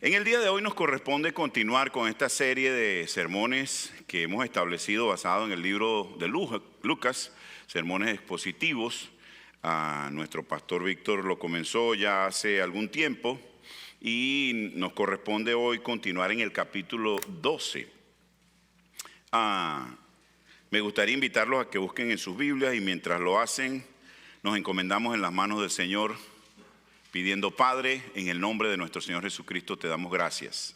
En el día de hoy nos corresponde continuar con esta serie de sermones que hemos establecido basado en el libro de Lucas, sermones expositivos. Nuestro pastor Víctor lo comenzó ya hace algún tiempo y nos corresponde hoy continuar en el capítulo 12. Me gustaría invitarlos a que busquen en sus Biblias y mientras lo hacen nos encomendamos en las manos del Señor, pidiendo: Padre, en el nombre de nuestro Señor Jesucristo te damos gracias,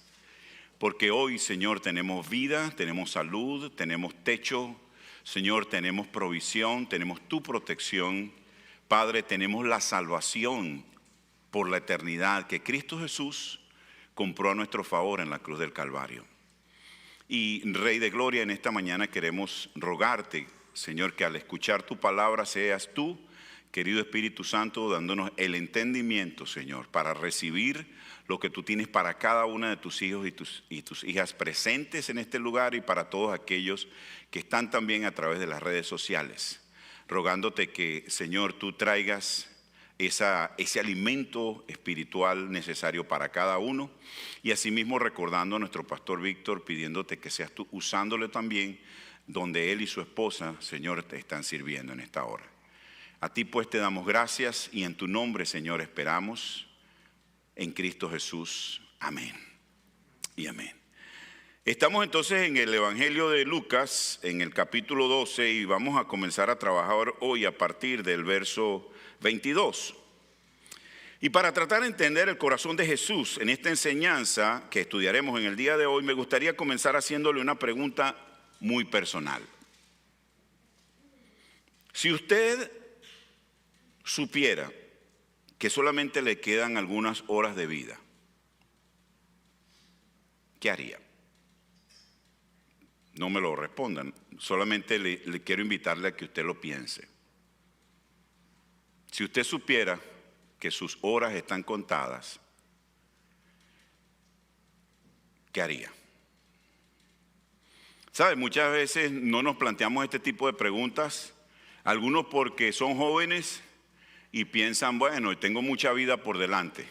porque hoy, Señor, tenemos vida, tenemos salud, tenemos techo, Señor, tenemos provisión, tenemos tu protección. Padre, tenemos la salvación por la eternidad que Cristo Jesús compró a nuestro favor en la cruz del Calvario. Y Rey de Gloria, en esta mañana queremos rogarte, Señor, que al escuchar tu palabra seas tú, querido Espíritu Santo, dándonos el entendimiento, Señor, para recibir lo que tú tienes para cada una de tus hijos y tus hijas presentes en este lugar y para todos aquellos que están también a través de las redes sociales. Rogándote que, Señor, tú traigas ese alimento espiritual necesario para cada uno, y asimismo recordando a nuestro pastor Víctor, pidiéndote que seas tú usándole también donde él y su esposa, Señor, te están sirviendo en esta hora. A ti pues te damos gracias y en tu nombre, Señor, esperamos en Cristo Jesús. Amén y amén. Estamos entonces en el Evangelio de Lucas, en el capítulo 12, y vamos a comenzar a trabajar hoy a partir del verso 22. Y para tratar de entender el corazón de Jesús en esta enseñanza que estudiaremos en el día de hoy, me gustaría comenzar haciéndole una pregunta muy personal. Si usted supiera que solamente le quedan algunas horas de vida, ¿qué haría? No me lo respondan, solamente le quiero invitarle a que usted lo piense. Si usted supiera que sus horas están contadas, ¿qué haría? ¿Sabe? Muchas veces no nos planteamos este tipo de preguntas, algunos porque son jóvenes y piensan, bueno, tengo mucha vida por delante.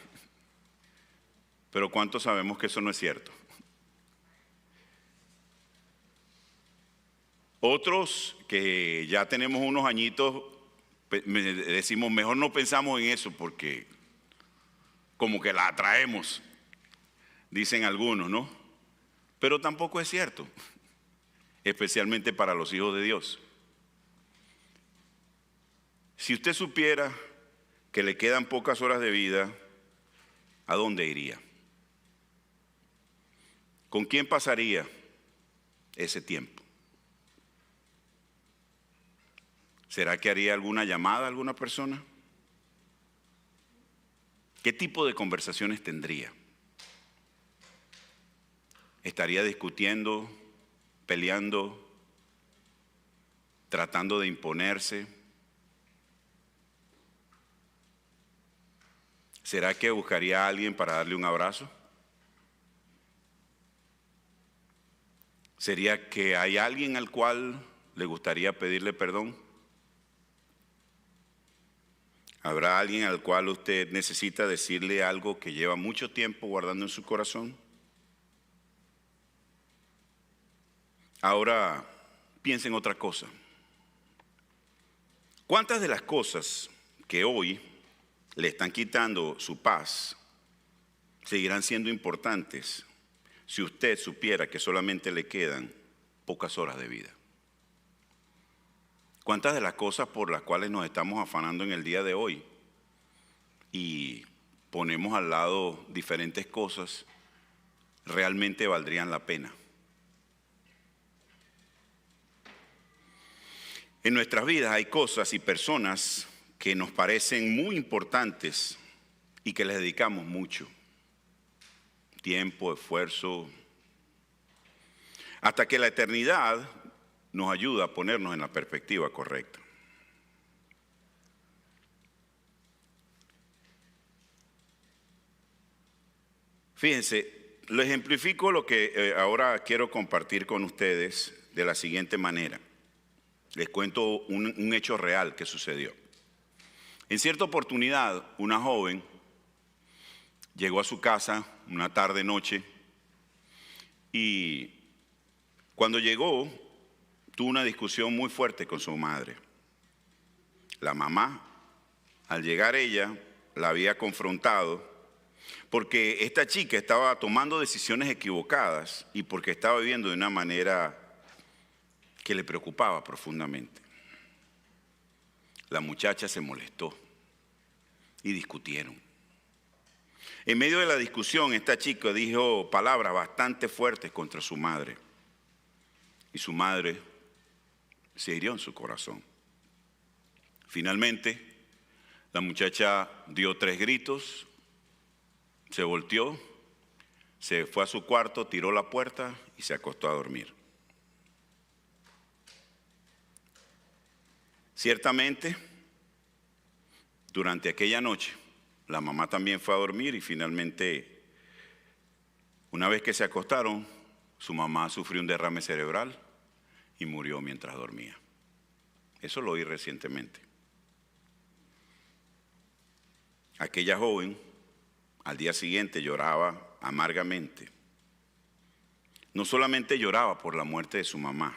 Pero ¿cuántos sabemos que eso no es cierto? Otros que ya tenemos unos añitos, decimos, mejor no pensamos en eso porque como que la atraemos, dicen algunos, ¿no? Pero tampoco es cierto, especialmente para los hijos de Dios. Si usted supiera que le quedan pocas horas de vida, ¿a dónde iría? ¿Con quién pasaría ese tiempo? ¿Será que haría alguna llamada a alguna persona? ¿Qué tipo de conversaciones tendría? ¿Estaría discutiendo, peleando, tratando de imponerse? ¿Será que buscaría a alguien para darle un abrazo? ¿Sería que hay alguien al cual le gustaría pedirle perdón? ¿Habrá alguien al cual usted necesita decirle algo que lleva mucho tiempo guardando en su corazón? Ahora, piensa en otra cosa. ¿Cuántas de las cosas que hoy le están quitando su paz seguirán siendo importantes si usted supiera que solamente le quedan pocas horas de vida? ¿Cuántas de las cosas por las cuales nos estamos afanando en el día de hoy y ponemos al lado diferentes cosas realmente valdrían la pena? En nuestras vidas hay cosas y personas que nos parecen muy importantes y que les dedicamos mucho tiempo, esfuerzo, hasta que la eternidad nos ayuda a ponernos en la perspectiva correcta. Fíjense, lo ejemplifico lo que ahora quiero compartir con ustedes de la siguiente manera. Les cuento un hecho real que sucedió. En cierta oportunidad, una joven llegó a su casa una tarde noche, y cuando llegó tuvo una discusión muy fuerte con su madre. La mamá, al llegar ella, la había confrontado porque esta chica estaba tomando decisiones equivocadas y porque estaba viviendo de una manera que le preocupaba profundamente. La muchacha se molestó y discutieron. En medio de la discusión, esta chica dijo palabras bastante fuertes contra su madre. Y su madre se hirió en su corazón. Finalmente, la muchacha dio 3 gritos, se volteó, se fue a su cuarto, tiró la puerta y se acostó a dormir. Ciertamente, durante aquella noche, la mamá también fue a dormir y finalmente, una vez que se acostaron, su mamá sufrió un derrame cerebral y murió mientras dormía. Eso lo oí recientemente. Aquella joven al día siguiente lloraba amargamente. No solamente lloraba por la muerte de su mamá,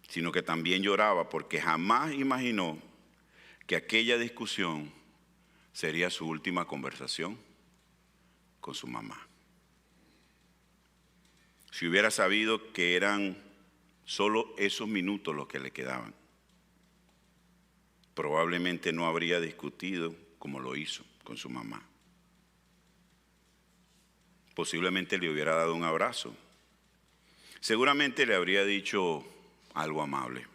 sino que también lloraba porque jamás imaginó que aquella discusión sería su última conversación con su mamá. Si hubiera sabido que eran solo esos minutos los que le quedaban, probablemente no habría discutido como lo hizo con su mamá. Posiblemente le hubiera dado un abrazo. Seguramente le habría dicho algo amable.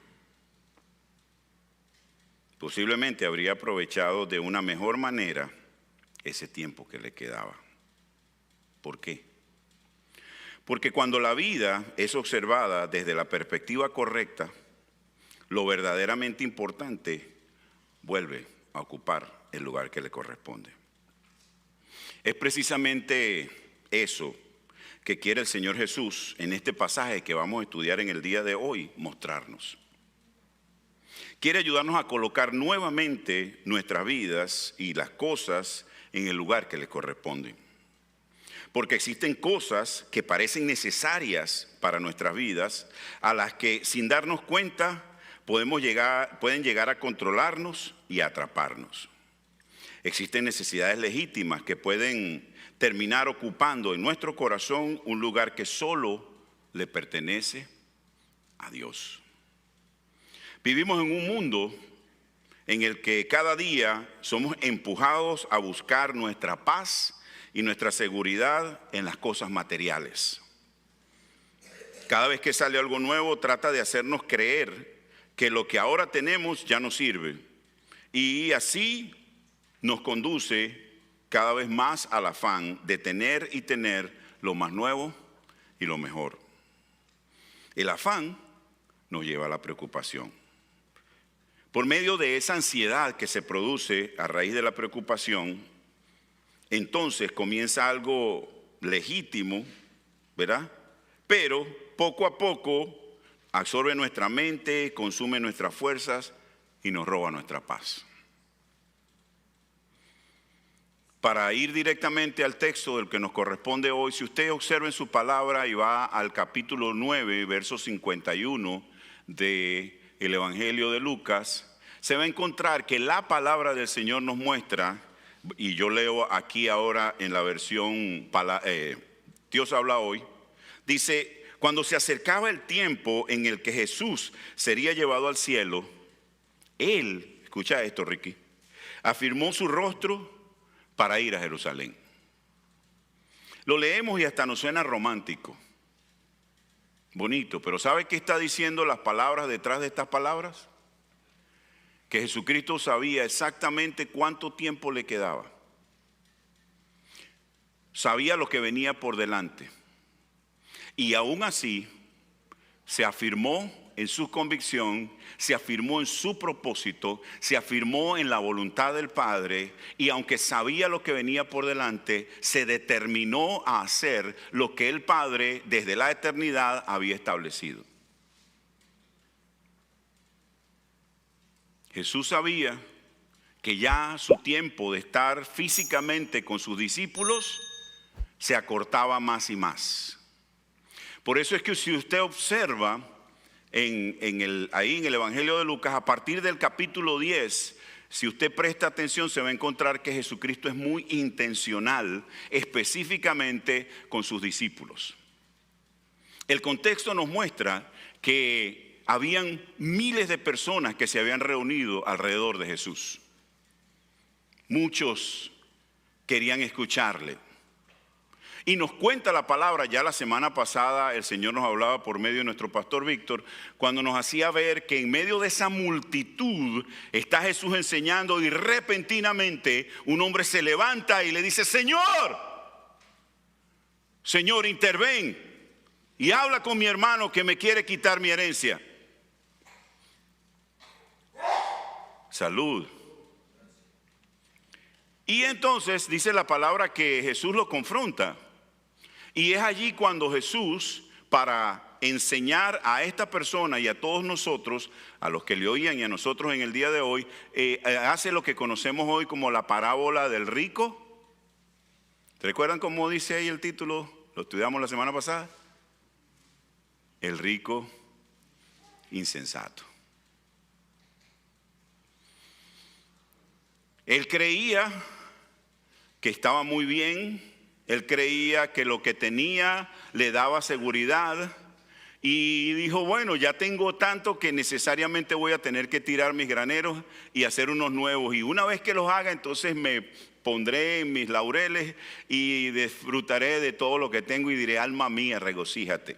Posiblemente habría aprovechado de una mejor manera ese tiempo que le quedaba. ¿Por qué? Porque cuando la vida es observada desde la perspectiva correcta, lo verdaderamente importante vuelve a ocupar el lugar que le corresponde. Es precisamente eso que quiere el Señor Jesús en este pasaje que vamos a estudiar en el día de hoy mostrarnos. Quiere ayudarnos a colocar nuevamente nuestras vidas y las cosas en el lugar que le corresponde. Porque existen cosas que parecen necesarias para nuestras vidas, a las que sin darnos cuenta pueden llegar a controlarnos y a atraparnos. Existen necesidades legítimas que pueden terminar ocupando en nuestro corazón un lugar que solo le pertenece a Dios. Vivimos en un mundo en el que cada día somos empujados a buscar nuestra paz y nuestra seguridad en las cosas materiales. Cada vez que sale algo nuevo, trata de hacernos creer que lo que ahora tenemos ya no sirve. Y así nos conduce cada vez más al afán de tener y tener lo más nuevo y lo mejor. El afán nos lleva a la preocupación. Por medio de esa ansiedad que se produce a raíz de la preocupación, entonces comienza algo legítimo, ¿verdad? Pero poco a poco absorbe nuestra mente, consume nuestras fuerzas y nos roba nuestra paz. Para ir directamente al texto del que nos corresponde hoy, si usted observa en su palabra y va al capítulo 9, verso 51 del Evangelio de Lucas, se va a encontrar que la palabra del Señor nos muestra, y yo leo aquí ahora en la versión Dios habla hoy, dice: cuando se acercaba el tiempo en el que Jesús sería llevado al cielo, Él, escucha esto, Ricky, afirmó su rostro para ir a Jerusalén. Lo leemos y hasta nos suena romántico, bonito, pero ¿sabe qué está diciendo las palabras detrás de estas palabras? Que Jesucristo sabía exactamente cuánto tiempo le quedaba. Sabía lo que venía por delante. Y aún así se afirmó en su convicción, se afirmó en su propósito, se afirmó en la voluntad del Padre, y aunque sabía lo que venía por delante, se determinó a hacer lo que el Padre desde la eternidad había establecido. Jesús sabía que ya su tiempo de estar físicamente con sus discípulos se acortaba más y más. Por eso es que si usted observa ahí en el Evangelio de Lucas, a partir del capítulo 10, si usted presta atención, se va a encontrar que Jesucristo es muy intencional, específicamente con sus discípulos. El contexto nos muestra que habían miles de personas que se habían reunido alrededor de Jesús. Muchos querían escucharle. Y nos cuenta la palabra, ya la semana pasada el Señor nos hablaba por medio de nuestro pastor Víctor, cuando nos hacía ver que en medio de esa multitud está Jesús enseñando y repentinamente un hombre se levanta y le dice: Señor, Señor, interven y habla con mi hermano que me quiere quitar mi herencia. Salud. Y entonces dice la palabra que Jesús lo confronta. Y es allí cuando Jesús, para enseñar a esta persona y a todos nosotros, a los que le oían y a nosotros en el día de hoy, hace lo que conocemos hoy como la parábola del rico. ¿Te recuerdan cómo dice ahí el título? Lo estudiamos la semana pasada. El rico insensato. Él creía que estaba muy bien. Él creía que lo que tenía le daba seguridad y dijo: bueno, ya tengo tanto que necesariamente voy a tener que tirar mis graneros y hacer unos nuevos. Y una vez que los haga, entonces me pondré en mis laureles y disfrutaré de todo lo que tengo y diré: alma mía, regocíjate.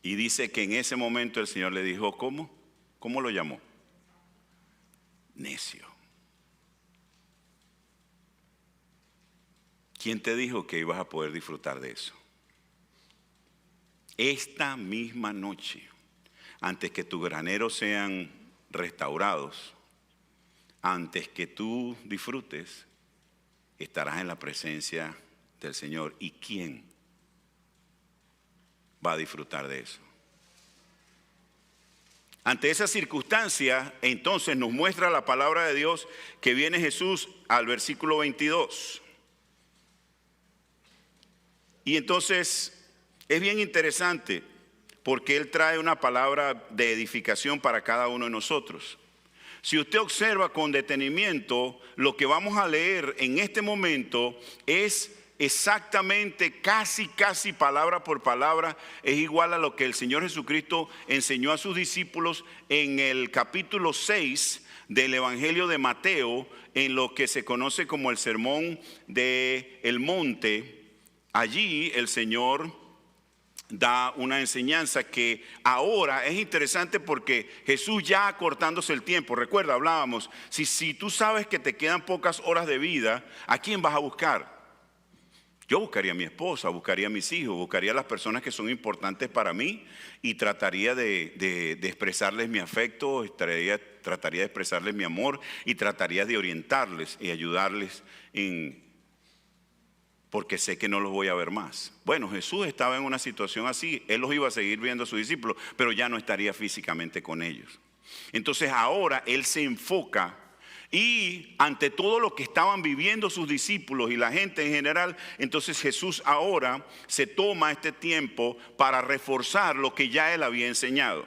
Y dice que en ese momento el Señor le dijo: ¿cómo? ¿Cómo lo llamó? Necio. ¿Quién te dijo que ibas a poder disfrutar de eso? Esta misma noche, antes que tus graneros sean restaurados, antes que tú disfrutes, estarás en la presencia del Señor. ¿Y quién va a disfrutar de eso? Ante esa circunstancia, entonces nos muestra la palabra de Dios que viene Jesús al versículo 22. Y entonces es bien interesante porque Él trae una palabra de edificación para cada uno de nosotros. Si usted observa con detenimiento, lo que vamos a leer en este momento es exactamente, casi palabra por palabra, es igual a lo que el Señor Jesucristo enseñó a sus discípulos en el capítulo 6 del Evangelio de Mateo, en lo que se conoce como el Sermón del Monte. Allí el Señor da una enseñanza que ahora es interesante porque Jesús ya acortándose el tiempo. Recuerda, hablábamos, si tú sabes que te quedan pocas horas de vida, ¿a quién vas a buscar? Yo buscaría a mi esposa, buscaría a mis hijos, buscaría a las personas que son importantes para mí y trataría de expresarles mi afecto, trataría de expresarles mi amor y trataría de orientarles y ayudarles porque sé que no los voy a ver más. Bueno, Jesús estaba en una situación así, Él los iba a seguir viendo a sus discípulos, pero ya no estaría físicamente con ellos. Entonces ahora Él se enfoca y ante todo lo que estaban viviendo sus discípulos y la gente en general, entonces Jesús ahora se toma este tiempo para reforzar lo que ya Él había enseñado.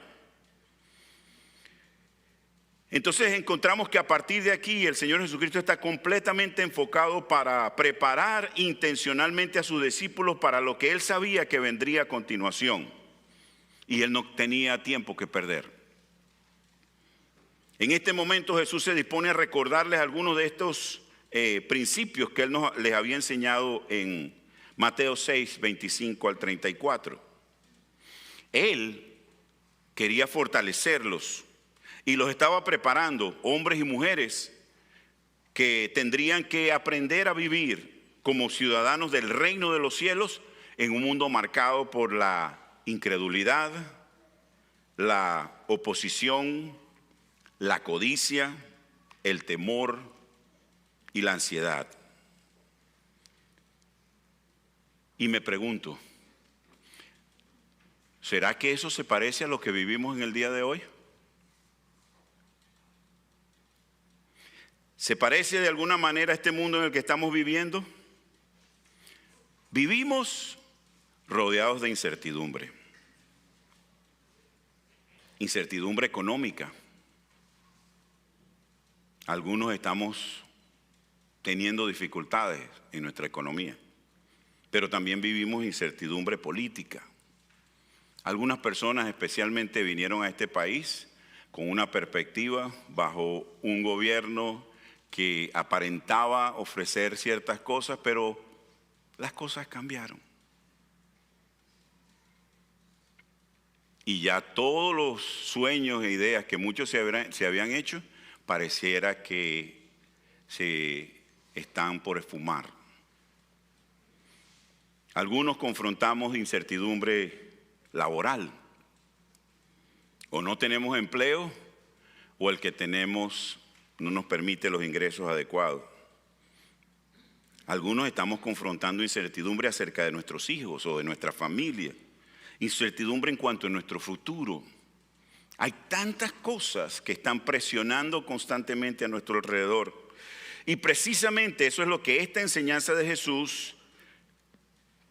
Entonces encontramos que a partir de aquí el Señor Jesucristo está completamente enfocado para preparar intencionalmente a sus discípulos para lo que Él sabía que vendría a continuación. Y Él no tenía tiempo que perder. En este momento Jesús se dispone a recordarles algunos de estos principios que Él les había enseñado en Mateo 6, 25 al 34. Él quería fortalecerlos. Y los estaba preparando, hombres y mujeres que tendrían que aprender a vivir como ciudadanos del reino de los cielos en un mundo marcado por la incredulidad, la oposición, la codicia, el temor y la ansiedad. Y me pregunto, ¿será que eso se parece a lo que vivimos en el día de hoy? ¿Se parece de alguna manera a este mundo en el que estamos viviendo? Vivimos rodeados de incertidumbre. Incertidumbre económica. Algunos estamos teniendo dificultades en nuestra economía, pero también vivimos incertidumbre política. Algunas personas especialmente vinieron a este país con una perspectiva bajo un gobierno que aparentaba ofrecer ciertas cosas, pero las cosas cambiaron. Y ya todos los sueños e ideas que muchos se habían hecho, pareciera que se están por esfumar. Algunos confrontamos incertidumbre laboral. O no tenemos empleo, o el que tenemos no nos permite los ingresos adecuados. Algunos estamos confrontando incertidumbre acerca de nuestros hijos o de nuestra familia. Incertidumbre en cuanto a nuestro futuro. Hay tantas cosas que están presionando constantemente a nuestro alrededor. Y precisamente eso es lo que esta enseñanza de Jesús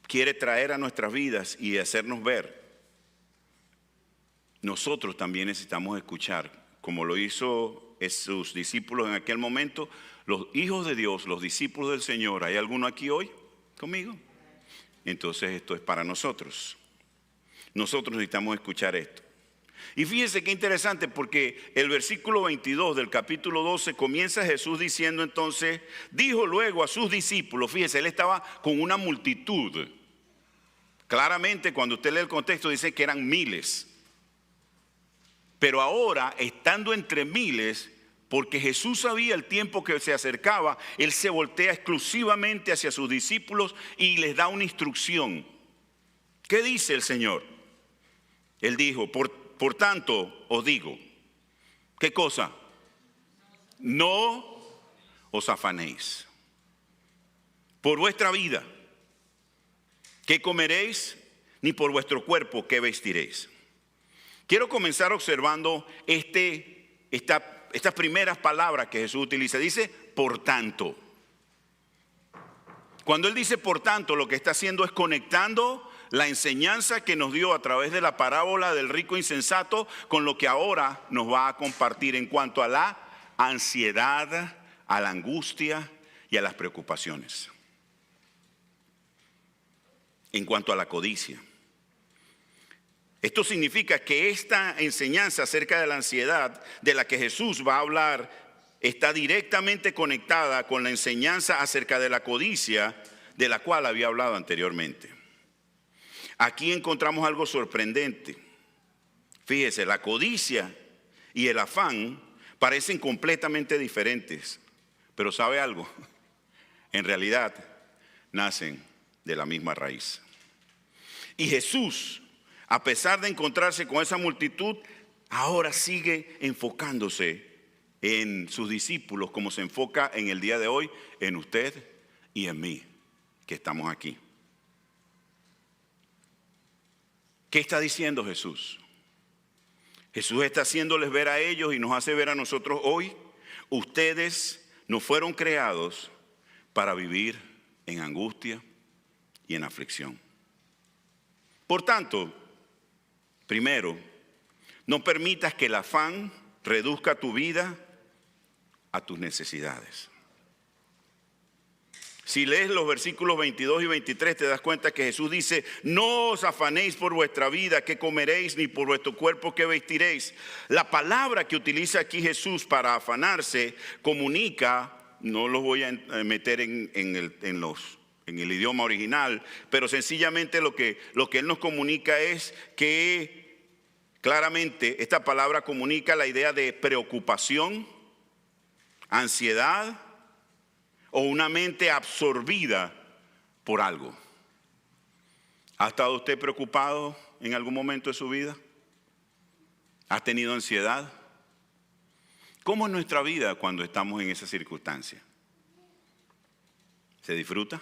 quiere traer a nuestras vidas y hacernos ver. Nosotros también necesitamos escuchar, como lo hizo sus discípulos en aquel momento, los hijos de Dios, los discípulos del Señor. ¿Hay alguno aquí hoy conmigo? Entonces esto es para nosotros. Nosotros necesitamos escuchar esto. Y fíjense qué interesante, porque el versículo 22 del capítulo 12 comienza Jesús diciendo entonces, dijo luego a sus discípulos, fíjense, él estaba con una multitud. Claramente cuando usted lee el contexto dice que eran miles. Pero ahora, estando entre miles, porque Jesús sabía el tiempo que se acercaba, él se voltea exclusivamente hacia sus discípulos y les da una instrucción. ¿Qué dice el Señor? Él dijo, por tanto os digo, ¿qué cosa? No os afanéis por vuestra vida, ¿qué comeréis? Ni por vuestro cuerpo, ¿qué vestiréis? Quiero comenzar observando estas primeras palabras que Jesús utiliza. Dice, por tanto. Cuando Él dice por tanto, lo que está haciendo es conectando la enseñanza que nos dio a través de la parábola del rico insensato con lo que ahora nos va a compartir en cuanto a la ansiedad, a la angustia y a las preocupaciones. En cuanto a la codicia. Esto significa que esta enseñanza acerca de la ansiedad de la que Jesús va a hablar está directamente conectada con la enseñanza acerca de la codicia de la cual había hablado anteriormente. Aquí encontramos algo sorprendente. Fíjese, la codicia y el afán parecen completamente diferentes, pero ¿sabe algo? En realidad nacen de la misma raíz. Y Jesús, a pesar de encontrarse con esa multitud, ahora sigue enfocándose en sus discípulos como se enfoca en el día de hoy en usted y en mí, que estamos aquí. ¿Qué está diciendo Jesús? Jesús está haciéndoles ver a ellos y nos hace ver a nosotros hoy. Ustedes no fueron creados para vivir en angustia y en aflicción. Por tanto, primero, no permitas que el afán reduzca tu vida a tus necesidades. Si lees los versículos 22 y 23 te das cuenta que Jesús dice, no os afanéis por vuestra vida, qué comeréis, ni por vuestro cuerpo, qué vestiréis. La palabra que utiliza aquí Jesús para afanarse comunica, no los voy a meter en el idioma original, pero sencillamente lo que Él nos comunica es que claramente esta palabra comunica la idea de preocupación, ansiedad o una mente absorbida por algo. ¿Ha estado usted preocupado en algún momento de su vida? ¿Ha tenido ansiedad? ¿Cómo es nuestra vida cuando estamos en esa circunstancia? ¿Se disfruta?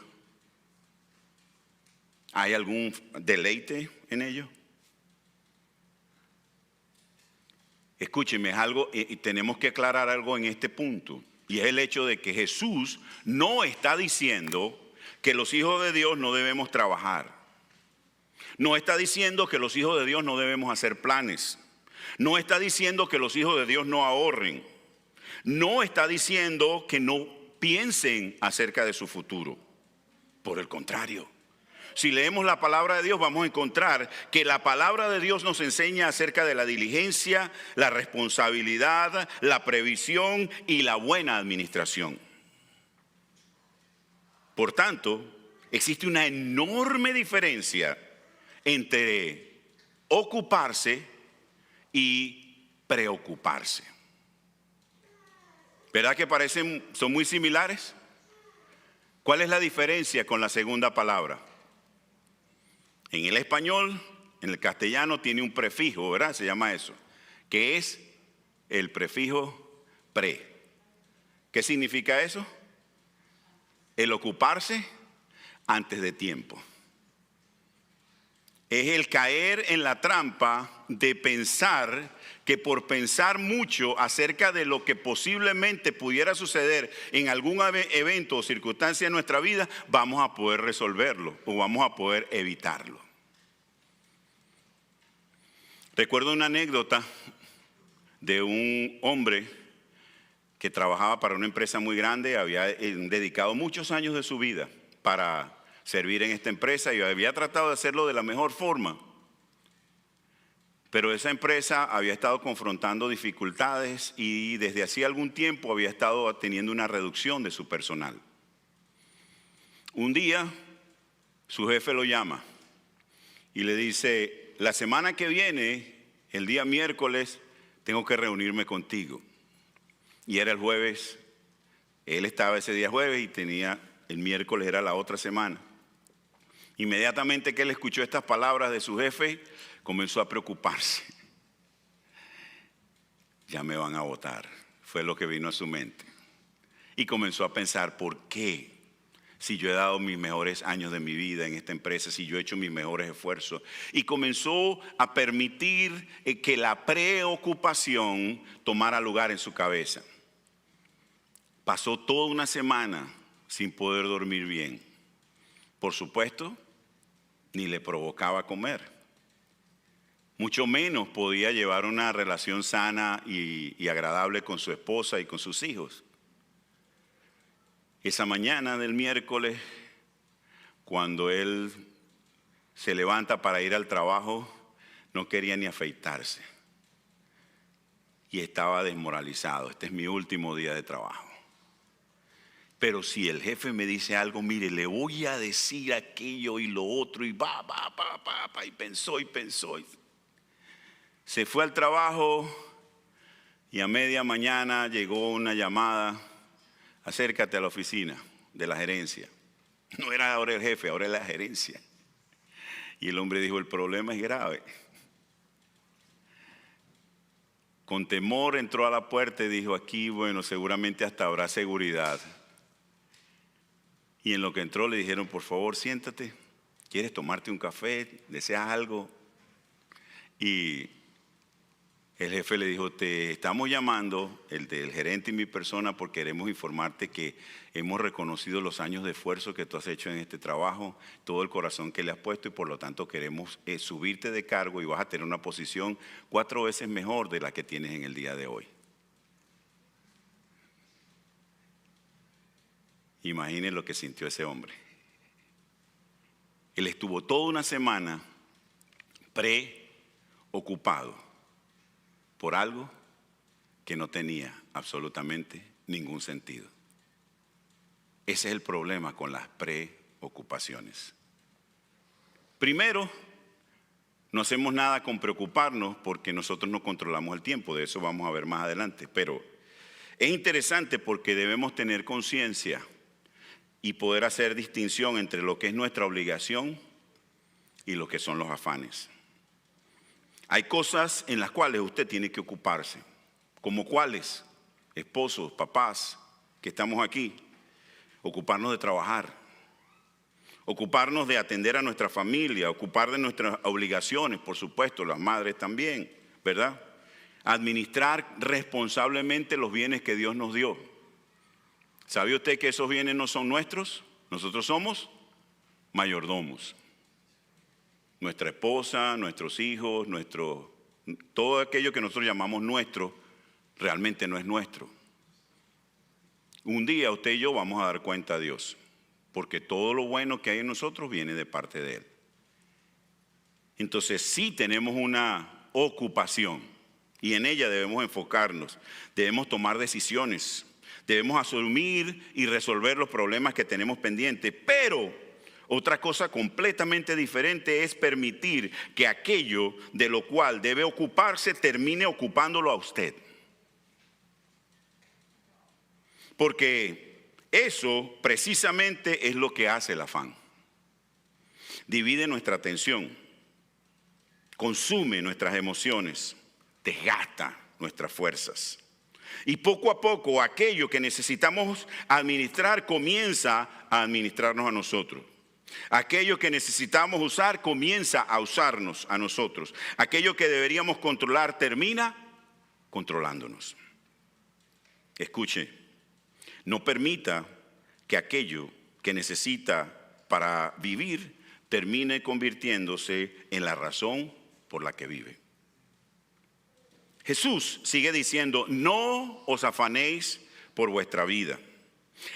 ¿Hay algún deleite en ello? Escúcheme, es algo, y tenemos que aclarar algo en este punto, y es el hecho de que Jesús no está diciendo que los hijos de Dios no debemos trabajar. No está diciendo que los hijos de Dios no debemos hacer planes. No está diciendo que los hijos de Dios no ahorren. No está diciendo que no piensen acerca de su futuro. Por el contrario, si leemos la palabra de Dios, vamos a encontrar que la palabra de Dios nos enseña acerca de la diligencia, la responsabilidad, la previsión y la buena administración. Por tanto, existe una enorme diferencia entre ocuparse y preocuparse. ¿Verdad que son muy similares? ¿Cuál es la diferencia con la segunda palabra? En el español, en el castellano tiene un prefijo, ¿verdad? Se llama eso, que es el prefijo pre. ¿Qué significa eso? El ocuparse antes de tiempo. Es el caer en la trampa de pensar que por pensar mucho acerca de lo que posiblemente pudiera suceder en algún evento o circunstancia de nuestra vida, vamos a poder resolverlo o vamos a poder evitarlo. Recuerdo una anécdota de un hombre que trabajaba para una empresa muy grande, había dedicado muchos años de su vida para servir en esta empresa y había tratado de hacerlo de la mejor forma. Pero esa empresa había estado confrontando dificultades y desde hacía algún tiempo había estado teniendo una reducción de su personal. Un día su jefe lo llama y le dice: la semana que viene, el día miércoles, tengo que reunirme contigo. Y era el jueves, él estaba ese día jueves y tenía el miércoles, era la otra semana. Inmediatamente que él escuchó estas palabras de su jefe, comenzó a preocuparse. Ya me van a votar, fue lo que vino a su mente. Y comenzó a pensar, ¿por qué? Si yo he dado mis mejores años de mi vida en esta empresa, si yo he hecho mis mejores esfuerzos. Y comenzó a permitir que la preocupación tomara lugar en su cabeza. Pasó toda una semana sin poder dormir bien. Por supuesto, ni le provocaba comer. Mucho menos podía llevar una relación sana y agradable con su esposa y con sus hijos. Esa mañana del miércoles, cuando él se levanta para ir al trabajo, no quería ni afeitarse. Y estaba desmoralizado. Este es mi último día de trabajo. Pero si el jefe me dice algo, mire, le voy a decir aquello y lo otro, y y pensó. Se fue al trabajo y a media mañana llegó una llamada: acércate a la oficina de la gerencia. No era ahora el jefe, ahora es la gerencia. Y el hombre dijo: el problema es grave. Con temor entró a la puerta y dijo: aquí, bueno, seguramente hasta habrá seguridad. Y en lo que entró le dijeron: por favor, siéntate. ¿Quieres tomarte un café? ¿Deseas algo? Y el jefe le dijo: te estamos llamando, el del gerente y mi persona, porque queremos informarte que hemos reconocido los años de esfuerzo que tú has hecho en este trabajo, todo el corazón que le has puesto, y por lo tanto queremos subirte de cargo y vas a tener una posición 4 veces mejor de la que tienes en el día de hoy. Imaginen lo que sintió ese hombre. Él estuvo toda una semana preocupado por algo que no tenía absolutamente ningún sentido. Ese es el problema con las preocupaciones. Primero, no hacemos nada con preocuparnos porque nosotros no controlamos el tiempo. De eso vamos a ver más adelante. Pero es interesante porque debemos tener conciencia y poder hacer distinción entre lo que es nuestra obligación y lo que son los afanes. Hay cosas en las cuales usted tiene que ocuparse. ¿Como cuáles? Esposos, papás, que estamos aquí. Ocuparnos de trabajar. Ocuparnos de atender a nuestra familia. Ocupar de nuestras obligaciones, por supuesto, las madres también, ¿verdad? Administrar responsablemente los bienes que Dios nos dio. ¿Sabe usted que esos bienes no son nuestros? Nosotros somos mayordomos. Nuestra esposa, nuestros hijos, todo aquello que nosotros llamamos nuestro, realmente no es nuestro. Un día usted y yo vamos a dar cuenta a Dios, porque todo lo bueno que hay en nosotros viene de parte de Él. Entonces sí tenemos una ocupación y en ella debemos enfocarnos, debemos tomar decisiones, debemos asumir y resolver los problemas que tenemos pendientes, pero otra cosa completamente diferente es permitir que aquello de lo cual debe ocuparse termine ocupándolo a usted. Porque eso precisamente es lo que hace el afán. Divide nuestra atención, consume nuestras emociones, desgasta nuestras fuerzas. Y poco a poco aquello que necesitamos administrar comienza a administrarnos a nosotros. Aquello que necesitamos usar comienza a usarnos a nosotros. Aquello que deberíamos controlar termina controlándonos. Escuche, no permita que aquello que necesita para vivir termine convirtiéndose en la razón por la que vive. Jesús sigue diciendo, no os afanéis por vuestra vida.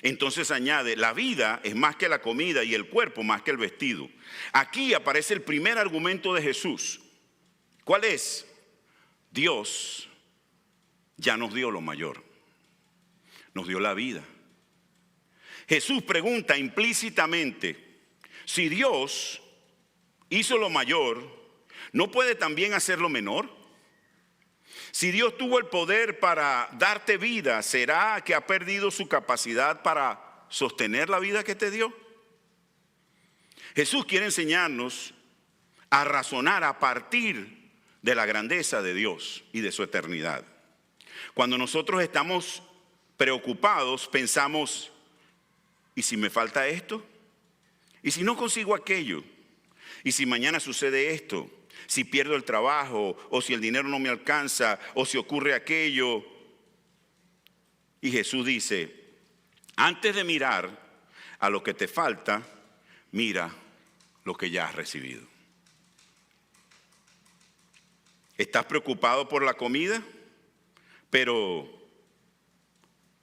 Entonces añade, la vida es más que la comida y el cuerpo más que el vestido. Aquí aparece el primer argumento de Jesús. ¿Cuál es? Dios ya nos dio lo mayor. Nos dio la vida. Jesús pregunta implícitamente, si Dios hizo lo mayor, ¿no puede también hacer lo menor? Si Dios tuvo el poder para darte vida, ¿será que ha perdido su capacidad para sostener la vida que te dio? Jesús quiere enseñarnos a razonar a partir de la grandeza de Dios y de su eternidad. Cuando nosotros estamos preocupados, pensamos, ¿y si me falta esto? ¿Y si no consigo aquello? ¿Y si mañana sucede esto? Si pierdo el trabajo, o si el dinero no me alcanza, o si ocurre aquello. Y Jesús dice, antes de mirar a lo que te falta, mira lo que ya has recibido. ¿Estás preocupado por la comida? Pero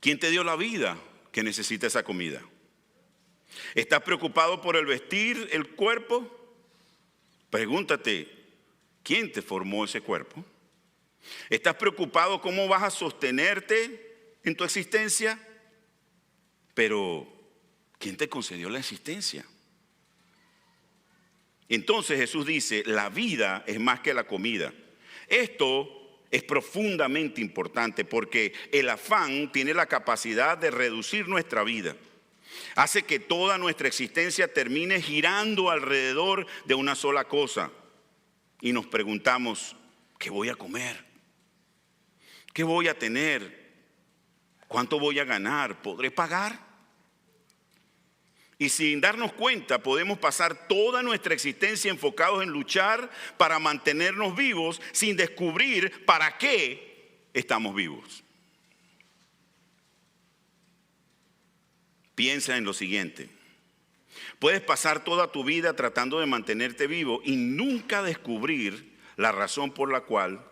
¿quién te dio la vida que necesita esa comida? ¿Estás preocupado por el vestir, el cuerpo? Pregúntate, ¿quién te formó ese cuerpo? ¿Estás preocupado cómo vas a sostenerte en tu existencia? Pero, ¿quién te concedió la existencia? Entonces Jesús dice, la vida es más que la comida. Esto es profundamente importante porque el afán tiene la capacidad de reducir nuestra vida. Hace que toda nuestra existencia termine girando alrededor de una sola cosa. Y nos preguntamos, ¿qué voy a comer? ¿Qué voy a tener? ¿Cuánto voy a ganar? ¿Podré pagar? Y sin darnos cuenta podemos pasar toda nuestra existencia enfocados en luchar para mantenernos vivos sin descubrir para qué estamos vivos. Piensa en lo siguiente. Puedes pasar toda tu vida tratando de mantenerte vivo y nunca descubrir la razón por la cual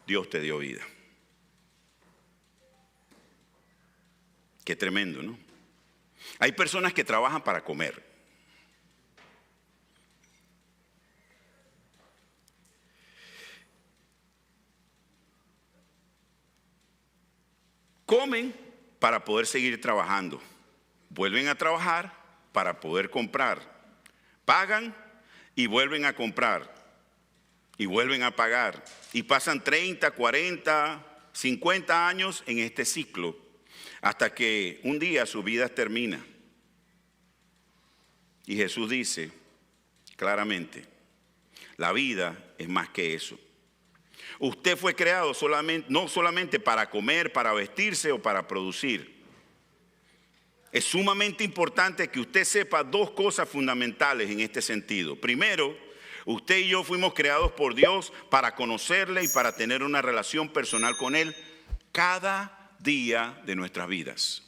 Dios te dio vida. Qué tremendo, ¿no? Hay personas que trabajan para comer. Comen para poder seguir trabajando. Vuelven a trabajar para poder comprar. Pagan y vuelven a comprar. Y vuelven a pagar. Y pasan 30, 40, 50 años en este ciclo. Hasta que un día su vida termina. Y Jesús dice claramente, la vida es más que eso. Usted fue creado no solamente para comer, para vestirse o para producir. Es sumamente importante que usted sepa dos cosas fundamentales en este sentido. Primero, usted y yo fuimos creados por Dios para conocerle y para tener una relación personal con Él cada día de nuestras vidas.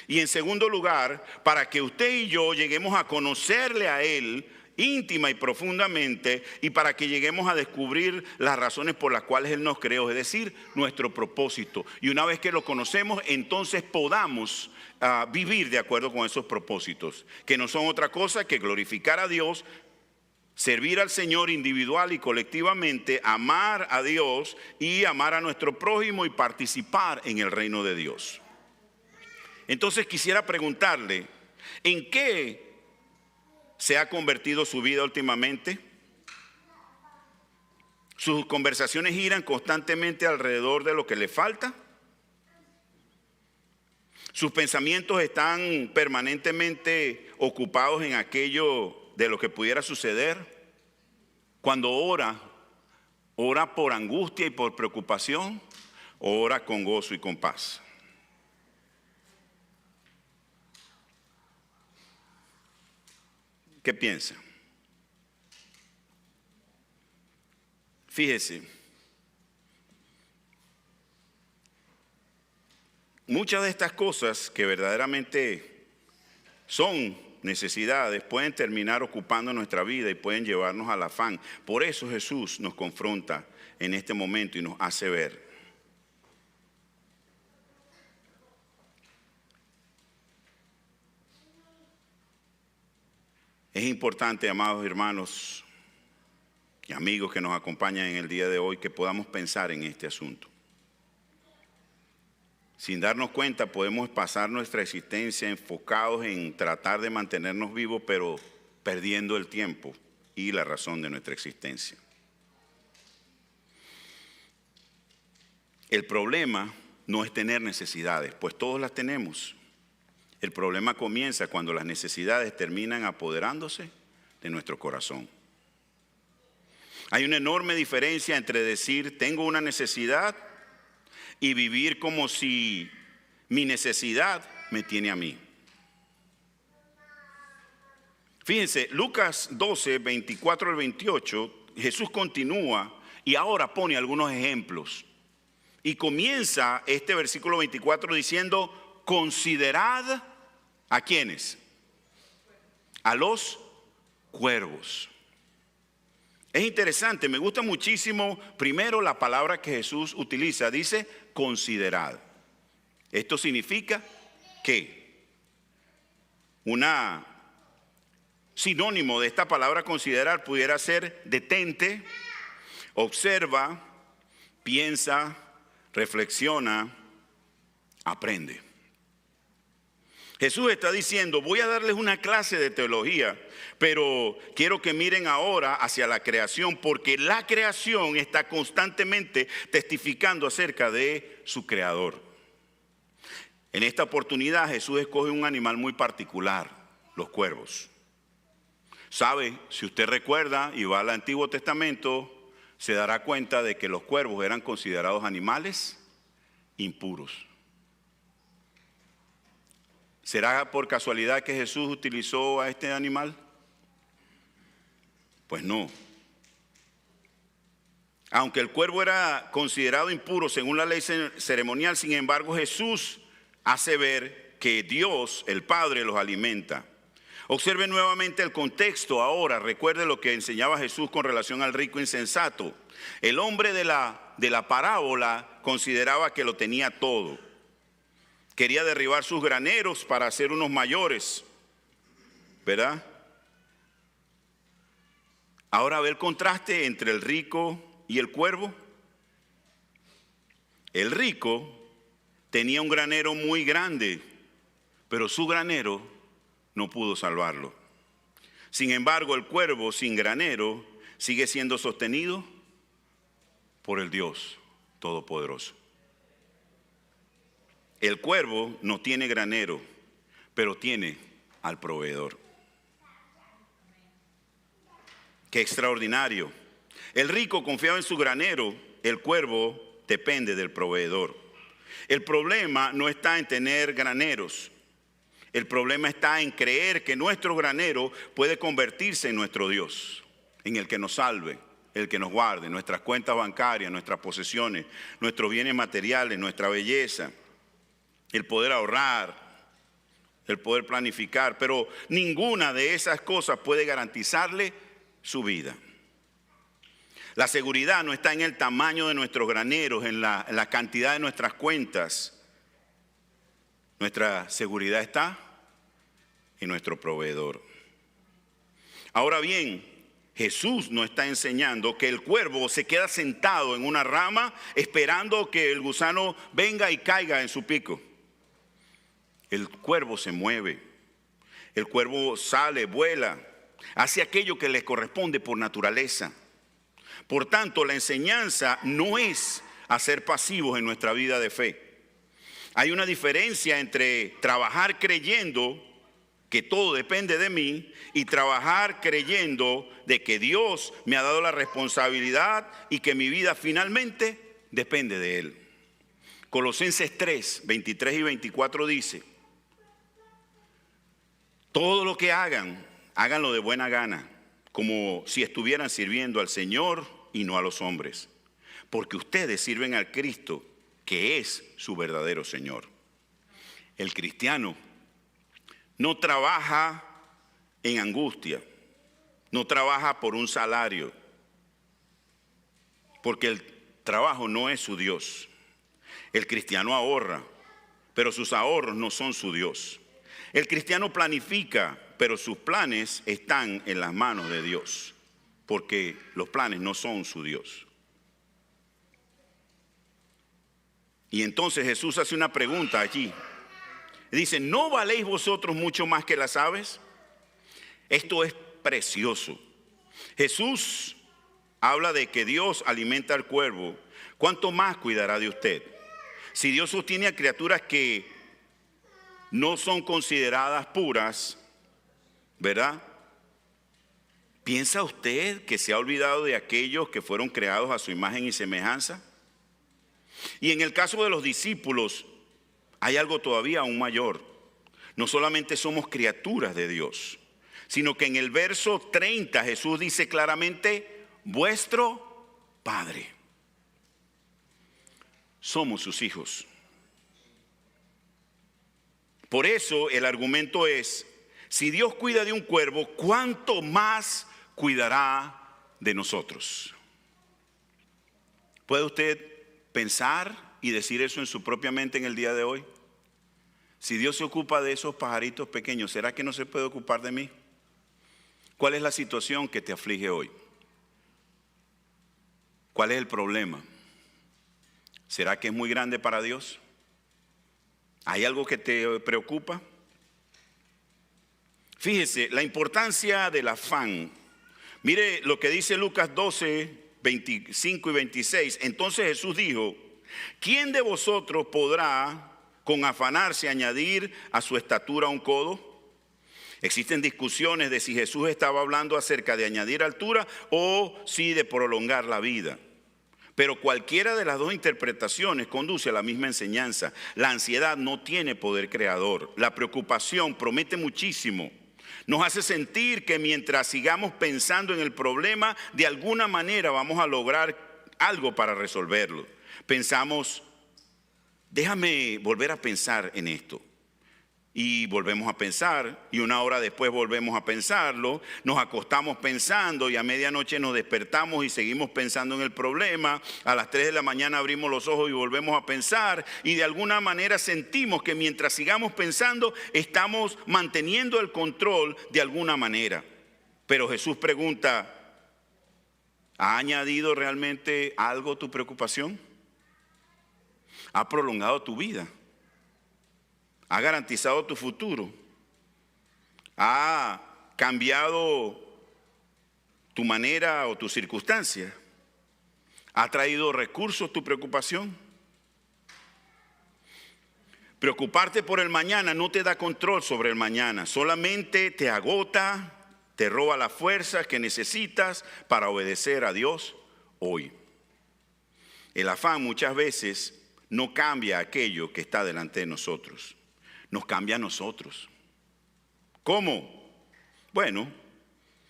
Y en segundo lugar, para que usted y yo lleguemos a conocerle a Él íntima y profundamente, y para que lleguemos a descubrir las razones por las cuales Él nos creó, es decir, nuestro propósito. Y una vez que lo conocemos, entonces podamos vivir de acuerdo con esos propósitos, que no son otra cosa que glorificar a Dios, servir al Señor individual y colectivamente, amar a Dios y amar a nuestro prójimo y participar en el reino de Dios. Entonces quisiera preguntarle, ¿en qué se ha convertido su vida últimamente? ¿Sus conversaciones giran constantemente alrededor de lo que le falta? ¿Sus pensamientos están permanentemente ocupados en aquello de lo que pudiera suceder? Cuando ora por angustia y por preocupación, o ora con gozo y con paz. ¿Qué piensa? Fíjese, muchas de estas cosas que verdaderamente son necesidades pueden terminar ocupando nuestra vida y pueden llevarnos al afán. Por eso Jesús nos confronta en este momento y nos hace ver. Es importante, amados hermanos y amigos que nos acompañan en el día de hoy, que podamos pensar en este asunto. Sin darnos cuenta, podemos pasar nuestra existencia enfocados en tratar de mantenernos vivos, pero perdiendo el tiempo y la razón de nuestra existencia. El problema no es tener necesidades, pues todos las tenemos. El problema comienza cuando las necesidades terminan apoderándose de nuestro corazón. Hay una enorme diferencia entre decir tengo una necesidad y vivir como si mi necesidad me tiene a mí. Fíjense, Lucas 12, 24 al 28, Jesús continúa y ahora pone algunos ejemplos. Y comienza este versículo 24 diciendo, considerad ¿a quiénes? A los cuervos. Es interesante, me gusta muchísimo primero la palabra que Jesús utiliza, dice considerad. Esto significa que una sinónimo de esta palabra considerar pudiera ser detente, observa, piensa, reflexiona, aprende. Jesús está diciendo, voy a darles una clase de teología, pero quiero que miren ahora hacia la creación, porque la creación está constantemente testificando acerca de su creador. En esta oportunidad Jesús escoge un animal muy particular, los cuervos. ¿Sabe? Si usted recuerda y va al Antiguo Testamento, se dará cuenta de que los cuervos eran considerados animales impuros. ¿Será por casualidad que Jesús utilizó a este animal? Pues no. Aunque el cuervo era considerado impuro según la ley ceremonial, sin embargo Jesús hace ver que Dios, el Padre, los alimenta. Observe nuevamente el contexto ahora. Recuerde lo que enseñaba Jesús con relación al rico insensato. El hombre de la parábola consideraba que lo tenía todo. Quería derribar sus graneros para hacer unos mayores, ¿verdad? Ahora ve el contraste entre el rico y el cuervo. El rico tenía un granero muy grande, pero su granero no pudo salvarlo. Sin embargo, el cuervo sin granero sigue siendo sostenido por el Dios Todopoderoso. El cuervo no tiene granero, pero tiene al proveedor. Qué extraordinario. El rico confiaba en su granero, el cuervo depende del proveedor. El problema no está en tener graneros. El problema está en creer que nuestro granero puede convertirse en nuestro Dios, en el que nos salve, el que nos guarde, nuestras cuentas bancarias, nuestras posesiones, nuestros bienes materiales, nuestra belleza, el poder ahorrar, el poder planificar, pero ninguna de esas cosas puede garantizarle su vida. La seguridad no está en el tamaño de nuestros graneros, en la cantidad de nuestras cuentas. Nuestra seguridad está en nuestro proveedor. Ahora bien, Jesús nos está enseñando que el cuervo se queda sentado en una rama esperando que el gusano venga y caiga en su pico. El cuervo se mueve, el cuervo sale, vuela, hace aquello que le corresponde por naturaleza. Por tanto, la enseñanza no es a ser pasivos en nuestra vida de fe. Hay una diferencia entre trabajar creyendo que todo depende de mí y trabajar creyendo de que Dios me ha dado la responsabilidad y que mi vida finalmente depende de Él. Colosenses 3, 23 y 24 dice: todo lo que hagan, háganlo de buena gana, como si estuvieran sirviendo al Señor y no a los hombres, porque ustedes sirven al Cristo, que es su verdadero Señor. El cristiano no trabaja en angustia, no trabaja por un salario, porque el trabajo no es su Dios. El cristiano ahorra, pero sus ahorros no son su Dios. El cristiano planifica, pero sus planes están en las manos de Dios, porque los planes no son su Dios. Y entonces Jesús hace una pregunta allí. Dice: ¿no valéis vosotros mucho más que las aves? Esto es precioso. Jesús habla de que Dios alimenta al cuervo. ¿Cuánto más cuidará de usted? Si Dios sostiene a criaturas que no son consideradas puras, ¿verdad? ¿Piensa usted que se ha olvidado de aquellos que fueron creados a su imagen y semejanza? Y en el caso de los discípulos, hay algo todavía aún mayor. No solamente somos criaturas de Dios, sino que en el verso 30 Jesús dice claramente: vuestro Padre. Somos sus hijos. Por eso el argumento es: si Dios cuida de un cuervo, ¿cuánto más cuidará de nosotros? ¿Puede usted pensar y decir eso en su propia mente en el día de hoy? Si Dios se ocupa de esos pajaritos pequeños, ¿será que no se puede ocupar de mí? ¿Cuál es la situación que te aflige hoy? ¿Cuál es el problema? ¿Será que es muy grande para Dios? ¿Hay algo que te preocupa? Fíjese, la importancia del afán. Mire lo que dice Lucas 12, 25 y 26. Entonces Jesús dijo: ¿quién de vosotros podrá con afanarse añadir a su estatura un codo? Existen discusiones de si Jesús estaba hablando acerca de añadir altura o si de prolongar la vida. Pero cualquiera de las dos interpretaciones conduce a la misma enseñanza. La ansiedad no tiene poder creador. La preocupación promete muchísimo. Nos hace sentir que mientras sigamos pensando en el problema, de alguna manera vamos a lograr algo para resolverlo. Pensamos: déjame volver a pensar en esto. Y volvemos a pensar, y una hora después volvemos a pensarlo, nos acostamos pensando y a medianoche nos despertamos y seguimos pensando en el problema. A las 3 de la mañana abrimos los ojos y volvemos a pensar, y de alguna manera sentimos que mientras sigamos pensando estamos manteniendo el control de alguna manera. Pero Jesús pregunta: ¿ha añadido realmente algo tu preocupación? ¿Ha prolongado tu vida? ¿Ha garantizado tu futuro? ¿Ha cambiado tu manera o tu circunstancia? ¿Ha traído recursos tu preocupación? Preocuparte por el mañana no te da control sobre el mañana, solamente te agota, te roba las fuerzas que necesitas para obedecer a Dios hoy. El afán muchas veces no cambia aquello que está delante de nosotros. Nos cambia a nosotros. ¿Cómo? Bueno,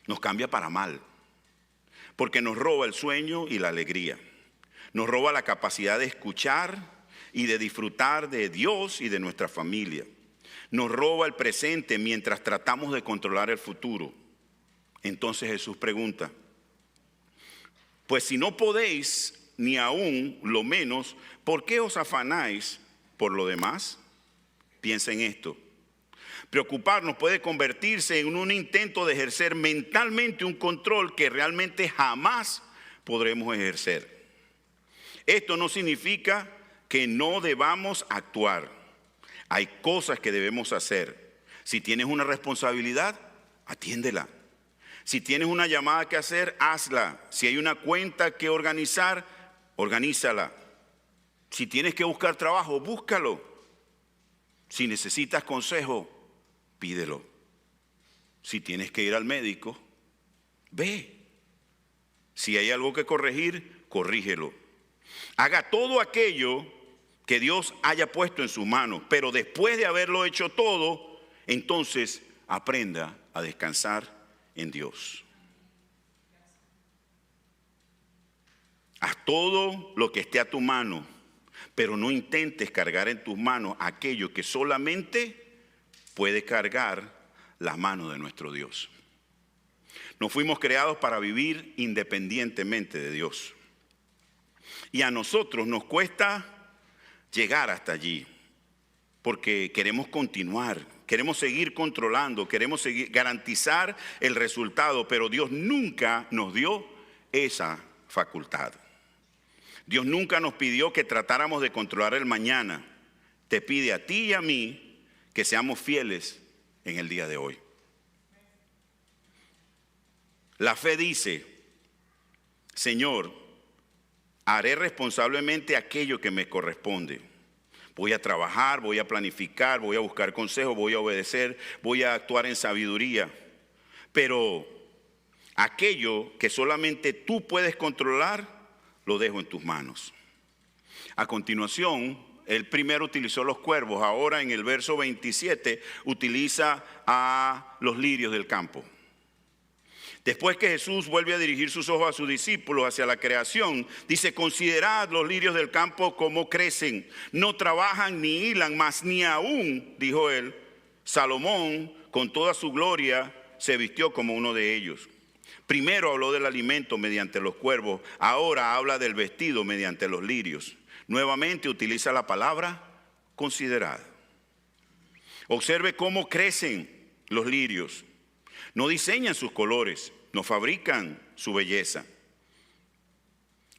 nos cambia para mal, porque nos roba el sueño y la alegría. Nos roba la capacidad de escuchar y de disfrutar de Dios y de nuestra familia. nos roba el presente mientras tratamos de controlar el futuro. Entonces Jesús pregunta, pues si no podéis ni aún lo menos, ¿por qué os afanáis por lo demás? Piensa en esto. Preocuparnos puede convertirse en un intento de ejercer mentalmente un control que realmente jamás podremos ejercer. Esto no significa que no debamos actuar. Hay cosas que debemos hacer. Si tienes una responsabilidad, atiéndela. Si tienes una llamada que hacer, hazla. Si hay una cuenta que organizar, organízala. Si tienes que buscar trabajo, búscalo. Si necesitas consejo, pídelo. Si tienes que ir al médico, ve. Si hay algo que corregir, corrígelo. Haga todo aquello que Dios haya puesto en sus manos, pero después de haberlo hecho todo, entonces aprenda a descansar en Dios. Haz todo lo que esté a tu mano, pero no intentes cargar en tus manos aquello que solamente puede cargar la mano de nuestro Dios. Nos fuimos creados para vivir independientemente de Dios. Y a nosotros nos cuesta llegar hasta allí, porque queremos continuar, queremos seguir controlando, queremos seguir garantizar el resultado, pero Dios nunca nos dio esa facultad. Dios nunca nos pidió que tratáramos de controlar el mañana. Te pide a ti y a mí que seamos fieles en el día de hoy. La fe dice, Señor, haré responsablemente aquello que me corresponde. Voy a trabajar, voy a planificar, voy a buscar consejos, voy a obedecer, voy a actuar en sabiduría. Pero aquello que solamente tú puedes controlar, lo dejo en tus manos. A continuación, él primero utilizó los cuervos, ahora en el verso 27 utiliza a los lirios del campo. Después que Jesús vuelve a dirigir sus ojos a sus discípulos hacia la creación, dice, considerad los lirios del campo como crecen, no trabajan ni hilan, mas ni aún, dijo él, Salomón con toda su gloria se vistió como uno de ellos. Primero habló del alimento mediante los cuervos, ahora habla del vestido mediante los lirios. Nuevamente utiliza la palabra considerad. Observe cómo crecen los lirios. No diseñan sus colores, no fabrican su belleza.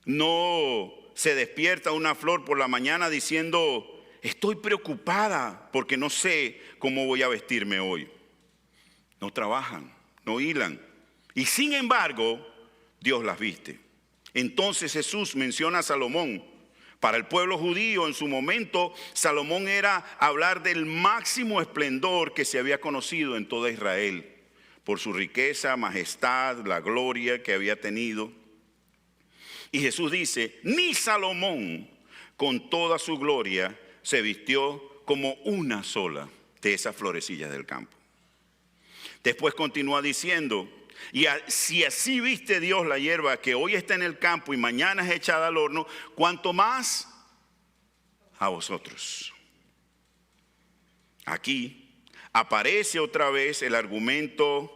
No se despierta una flor por la mañana diciendo, estoy preocupada porque no sé cómo voy a vestirme hoy. No trabajan, no hilan. Y sin embargo, Dios las viste. Entonces Jesús menciona a Salomón. Para el pueblo judío en su momento, Salomón era hablar del máximo esplendor que se había conocido en toda Israel, por su riqueza, majestad, la gloria que había tenido. Y Jesús dice, ni Salomón con toda su gloria se vistió como una sola de esas florecillas del campo. Después continúa diciendo, y si así viste Dios la hierba que hoy está en el campo y mañana es echada al horno, ¿cuánto más a vosotros? Aquí aparece otra vez el argumento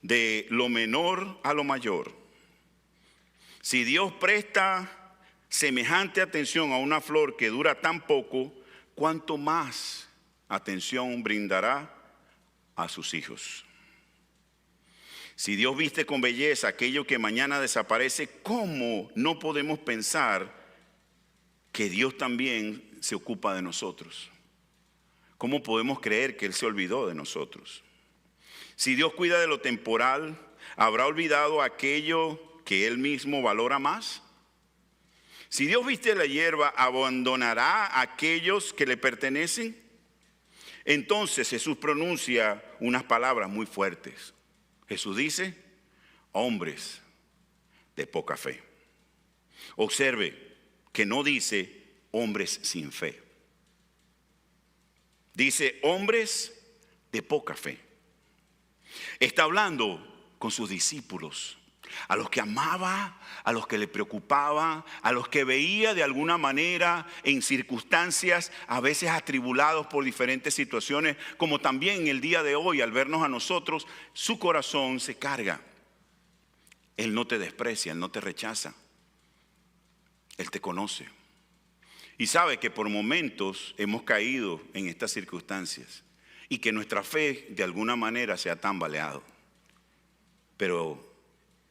de lo menor a lo mayor. Si Dios presta semejante atención a una flor que dura tan poco, ¿cuánto más atención brindará a sus hijos? Si Dios viste con belleza aquello que mañana desaparece, ¿cómo no podemos pensar que Dios también se ocupa de nosotros? ¿Cómo podemos creer que Él se olvidó de nosotros? Si Dios cuida de lo temporal, ¿habrá olvidado aquello que Él mismo valora más? Si Dios viste la hierba, ¿abandonará a aquellos que le pertenecen? Entonces Jesús pronuncia unas palabras muy fuertes. Jesús dice, hombres de poca fe. Observe que no dice hombres sin fe. Dice hombres de poca fe. Está hablando con sus discípulos. a los que amaba, a los que le preocupaba, a los que veía de alguna manera en circunstancias a veces atribulados por diferentes situaciones, como también en el día de hoy al vernos a nosotros, su corazón se carga. Él no te desprecia, Él no te rechaza, Él te conoce. Y sabe que por momentos hemos caído en estas circunstancias y que nuestra fe de alguna manera se ha tambaleado. Pero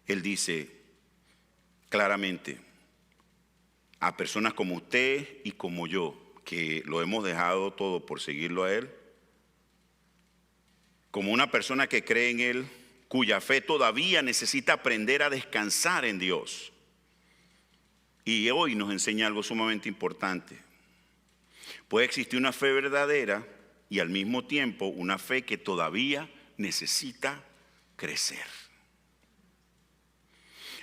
Él dice claramente a personas como usted y como yo, que lo hemos dejado todo por seguirlo a Él, como una persona que cree en Él, cuya fe todavía necesita aprender a descansar en Dios. Y hoy nos enseña algo sumamente importante. Puede existir una fe verdadera y al mismo tiempo una fe que todavía necesita crecer.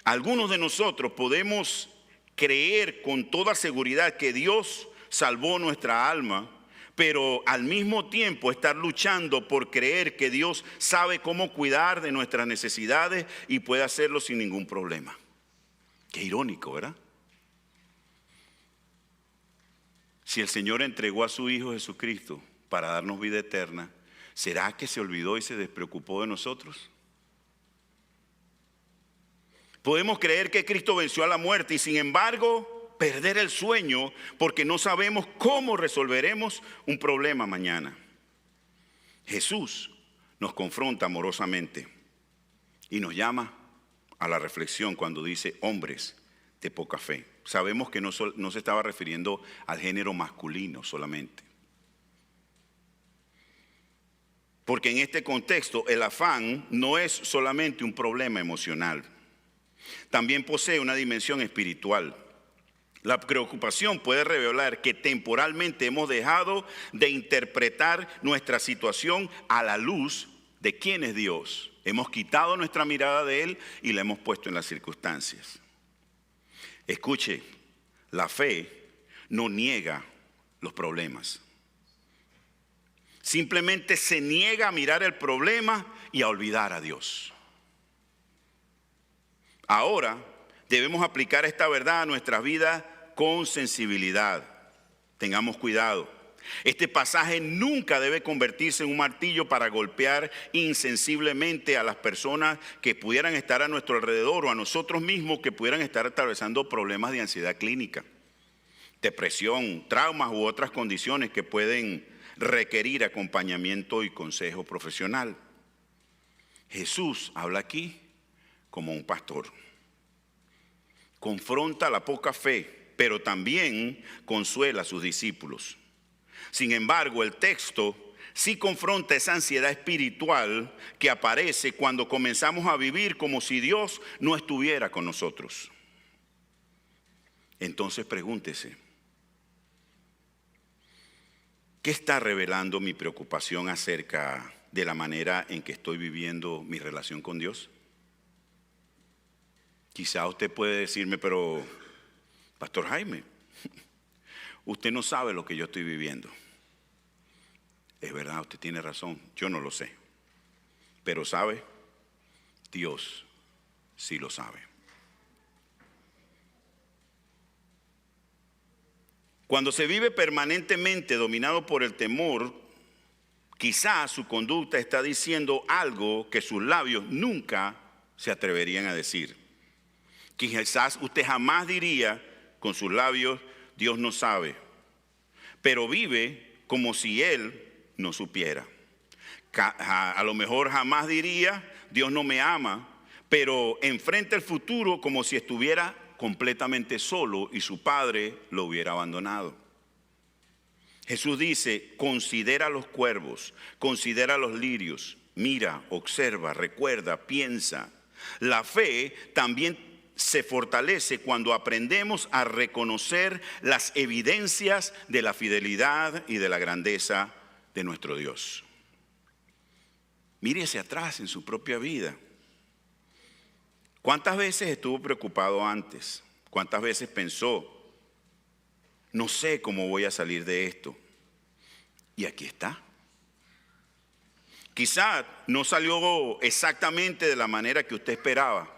Algunos de nosotros podemos creer con toda seguridad que Dios salvó nuestra alma, pero al mismo tiempo estar luchando por creer que Dios sabe cómo cuidar de nuestras necesidades y puede hacerlo sin ningún problema. Qué irónico, ¿verdad? Si el Señor entregó a su Hijo Jesucristo para darnos vida eterna, ¿será que se olvidó y se despreocupó de nosotros? Podemos creer que Cristo venció a la muerte y sin embargo perder el sueño porque no sabemos cómo resolveremos un problema mañana. Jesús nos confronta amorosamente y nos llama a la reflexión cuando dice hombres de poca fe. Sabemos que no se estaba refiriendo al género masculino solamente. Porque en este contexto el afán no es solamente un problema emocional. También posee una dimensión espiritual. La preocupación puede revelar que temporalmente hemos dejado de interpretar nuestra situación a la luz de quién es Dios. Hemos quitado nuestra mirada de Él y la hemos puesto en las circunstancias. Escuche, la fe no niega los problemas. Simplemente se niega a mirar el problema y a olvidar a Dios. Ahora debemos aplicar esta verdad a nuestra vida con sensibilidad. Tengamos cuidado. Este pasaje nunca debe convertirse en un martillo para golpear insensiblemente a las personas que pudieran estar a nuestro alrededor o a nosotros mismos que pudieran estar atravesando problemas de ansiedad clínica, depresión, traumas u otras condiciones que pueden requerir acompañamiento y consejo profesional. Jesús habla aquí como un pastor. Confronta la poca fe, pero también consuela a sus discípulos. Sin embargo, el texto sí confronta esa ansiedad espiritual que aparece cuando comenzamos a vivir como si Dios no estuviera con nosotros. Entonces pregúntese, ¿qué está revelando mi preocupación acerca de la manera en que estoy viviendo mi relación con Dios? Quizá usted puede decirme, pero Pastor Jaime, usted no sabe lo que yo estoy viviendo. Es verdad, usted tiene razón, yo no lo sé. Pero ¿sabe? Dios sí lo sabe. Cuando se vive permanentemente dominado por el temor, quizás su conducta está diciendo algo que sus labios nunca se atreverían a decir. Quizás usted jamás diría con sus labios, Dios no sabe, pero vive como si Él no supiera. A lo mejor jamás diría, Dios no me ama, pero enfrenta el futuro como si estuviera completamente solo y su padre lo hubiera abandonado. Jesús dice, considera los cuervos, considera los lirios, mira, observa, recuerda, piensa. La fe también se fortalece cuando aprendemos a reconocer las evidencias de la fidelidad y de la grandeza de nuestro Dios. Mire hacia atrás en su propia vida. ¿Cuántas veces estuvo preocupado antes? ¿Cuántas veces pensó, no sé cómo voy a salir de esto? Y aquí está. Quizá no salió exactamente de la manera que usted esperaba,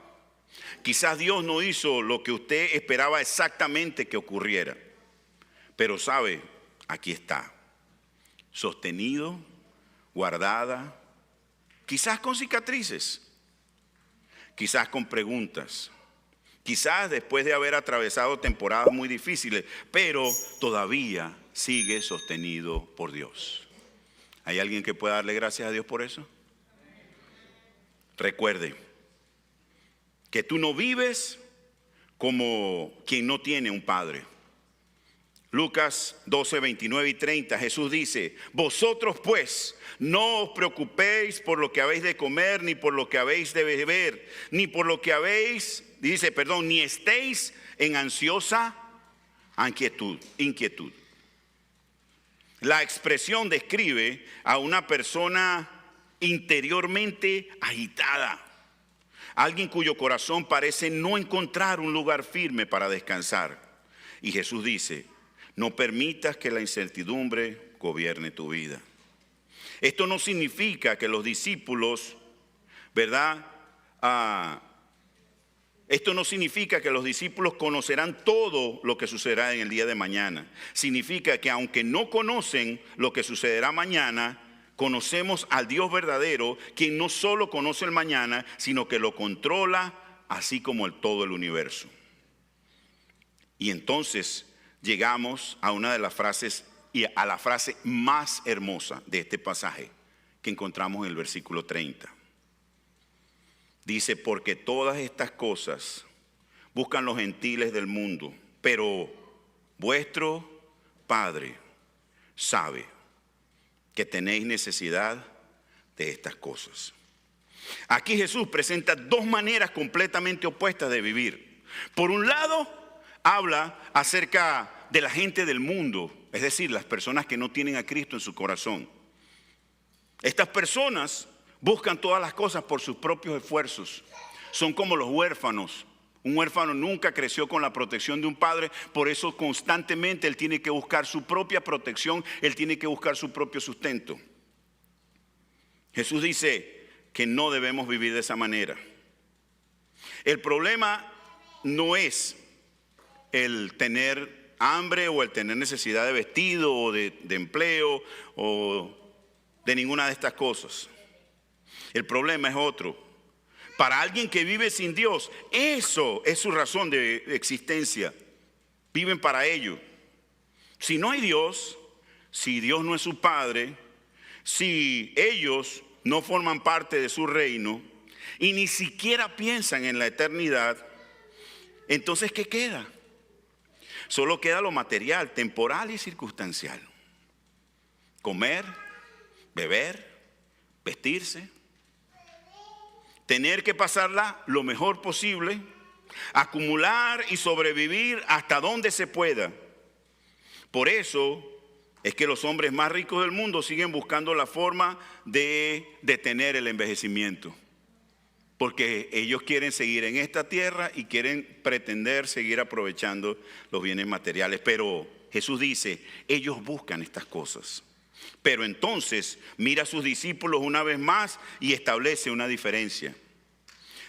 Quizás Dios no hizo lo que usted esperaba exactamente que ocurriera. Pero sabe, aquí está, sostenido, guardada, quizás con cicatrices, quizás con preguntas, quizás después de haber atravesado temporadas muy difíciles, pero todavía sigue sostenido por Dios. ¿Hay alguien que pueda darle gracias a Dios por eso? Recuerde que tú no vives como quien no tiene un padre. Lucas 12, 29 y 30, Jesús dice: vosotros pues no os preocupéis por lo que habéis de comer, ni por lo que habéis de beber, ni por lo que habéis, ni estéis en ansiosa inquietud. La expresión describe a una persona interiormente agitada, alguien cuyo corazón parece no encontrar un lugar firme para descansar. Y Jesús dice: no permitas que la incertidumbre gobierne tu vida. Esto no significa que los discípulos, ¿verdad? Esto no significa que los discípulos conocerán todo lo que sucederá en el día de mañana. Significa que aunque no conocen lo que sucederá mañana, conocemos al Dios verdadero, quien no solo conoce el mañana, sino que lo controla, así como todo el universo. Y entonces llegamos a una de las frases, y a la frase más hermosa de este pasaje que encontramos en el versículo 30. Dice: porque todas estas cosas buscan los gentiles del mundo, pero vuestro Padre sabe que tenéis necesidad de estas cosas. Aquí Jesús presenta dos maneras completamente opuestas de vivir. Por un lado, habla acerca de la gente del mundo, es decir, las personas que no tienen a Cristo en su corazón. Estas personas buscan todas las cosas por sus propios esfuerzos. Son como los huérfanos. Un huérfano nunca creció con la protección de un padre, por eso constantemente él tiene que buscar su propia protección, él tiene que buscar su propio sustento. Jesús dice que no debemos vivir de esa manera. El problema no es el tener hambre o el tener necesidad de vestido o de empleo o de ninguna de estas cosas. El problema es otro. Para alguien que vive sin Dios, eso es su razón de existencia. Viven para ello. Si no hay Dios, si Dios no es su Padre, si ellos no forman parte de su reino y ni siquiera piensan en la eternidad, entonces ¿qué queda? Solo queda lo material, temporal y circunstancial. Comer, beber, vestirse, tener que pasarla lo mejor posible, acumular y sobrevivir hasta donde se pueda. Por eso es que los hombres más ricos del mundo siguen buscando la forma de detener el envejecimiento. Porque ellos quieren seguir en esta tierra y quieren pretender seguir aprovechando los bienes materiales. Pero Jesús dice, ellos buscan estas cosas. Pero entonces mira a sus discípulos una vez más y establece una diferencia.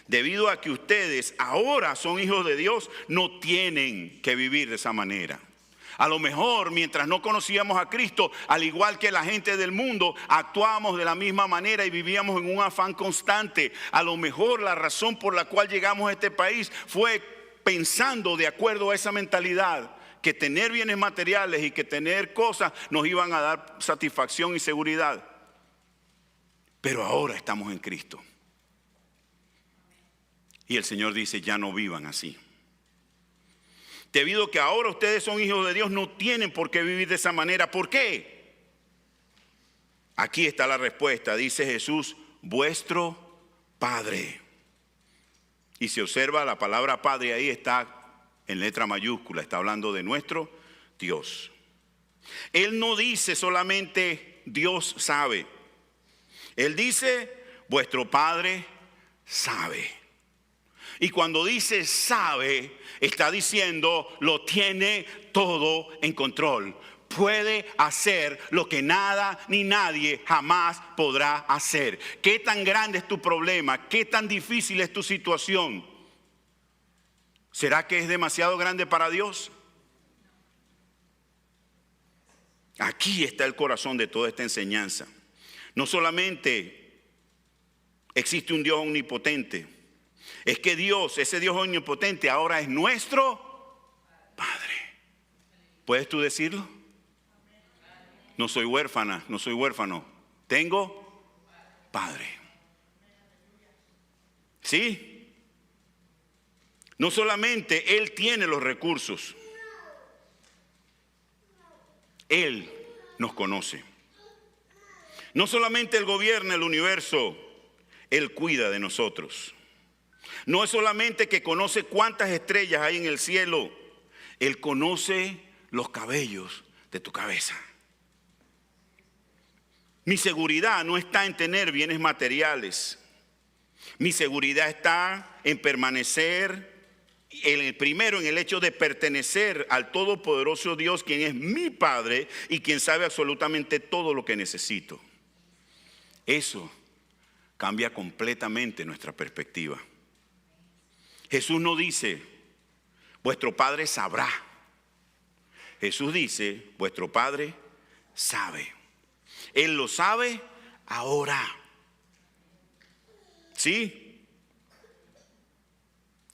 Debido a que ustedes ahora son hijos de Dios, no tienen que vivir de esa manera. A lo mejor mientras no conocíamos a Cristo, al igual que la gente del mundo, actuábamos de la misma manera y vivíamos en un afán constante. A lo mejor la razón por la cual llegamos a este país fue pensando de acuerdo a esa mentalidad, que tener bienes materiales y que tener cosas nos iban a dar satisfacción y seguridad. Pero ahora estamos en Cristo. Y el Señor dice, ya no vivan así. Debido a que ahora ustedes son hijos de Dios, no tienen por qué vivir de esa manera. ¿Por qué? Aquí está la respuesta. Dice Jesús, vuestro Padre. Y se observa la palabra Padre ahí está en letra mayúscula. Está hablando de nuestro Dios. Él no dice solamente Dios sabe. Él dice, vuestro Padre sabe. Y cuando dice sabe, está diciendo lo tiene todo en control. Puede hacer lo que nada ni nadie jamás podrá hacer. ¿Qué tan grande es tu problema? ¿Qué tan difícil es tu situación? ¿Será que es demasiado grande para Dios? Aquí está el corazón de toda esta enseñanza. No solamente existe un Dios omnipotente, es que Dios, ese Dios omnipotente, ahora es nuestro Padre. ¿Puedes tú decirlo? No soy huérfana, no soy huérfano. Tengo Padre. ¿Sí? No solamente Él tiene los recursos, Él nos conoce. No solamente Él gobierna el universo, Él cuida de nosotros. No es solamente que conoce cuántas estrellas hay en el cielo, Él conoce los cabellos de tu cabeza. Mi seguridad no está en tener bienes materiales. Mi seguridad está en permanecer primero en el hecho de pertenecer al todopoderoso Dios, quien es mi Padre y quien sabe absolutamente todo lo que necesito. Eso cambia completamente nuestra perspectiva. Jesús no dice, vuestro Padre sabrá. Jesús dice, vuestro Padre sabe. Él lo sabe ahora. ¿Sí?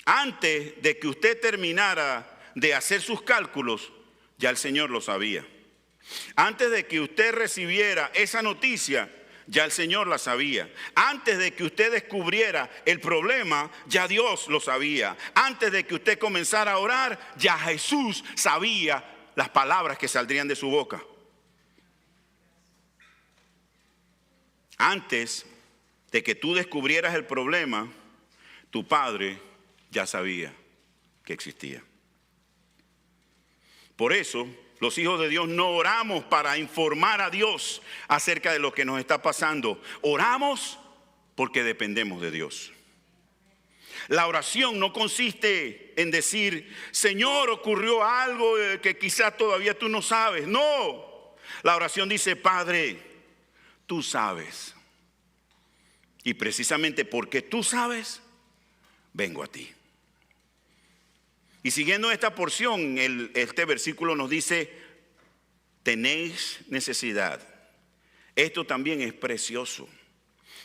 Antes de que usted terminara de hacer sus cálculos, ya el Señor lo sabía. Antes de que usted recibiera esa noticia, ya el Señor la sabía. Antes de que usted descubriera el problema, ya Dios lo sabía. Antes de que usted comenzara a orar, ya Jesús sabía las palabras que saldrían de su boca. Antes de que tú descubrieras el problema, tu Padre ya sabía que existía. Por eso, los hijos de Dios no oramos para informar a Dios acerca de lo que nos está pasando. Oramos porque dependemos de Dios. La oración no consiste en decir, Señor, ocurrió algo que quizás todavía tú no sabes. No, la oración dice, Padre, tú sabes. Y precisamente porque tú sabes, vengo a ti. Y siguiendo esta porción, este versículo nos dice, tenéis necesidad. Esto también es precioso.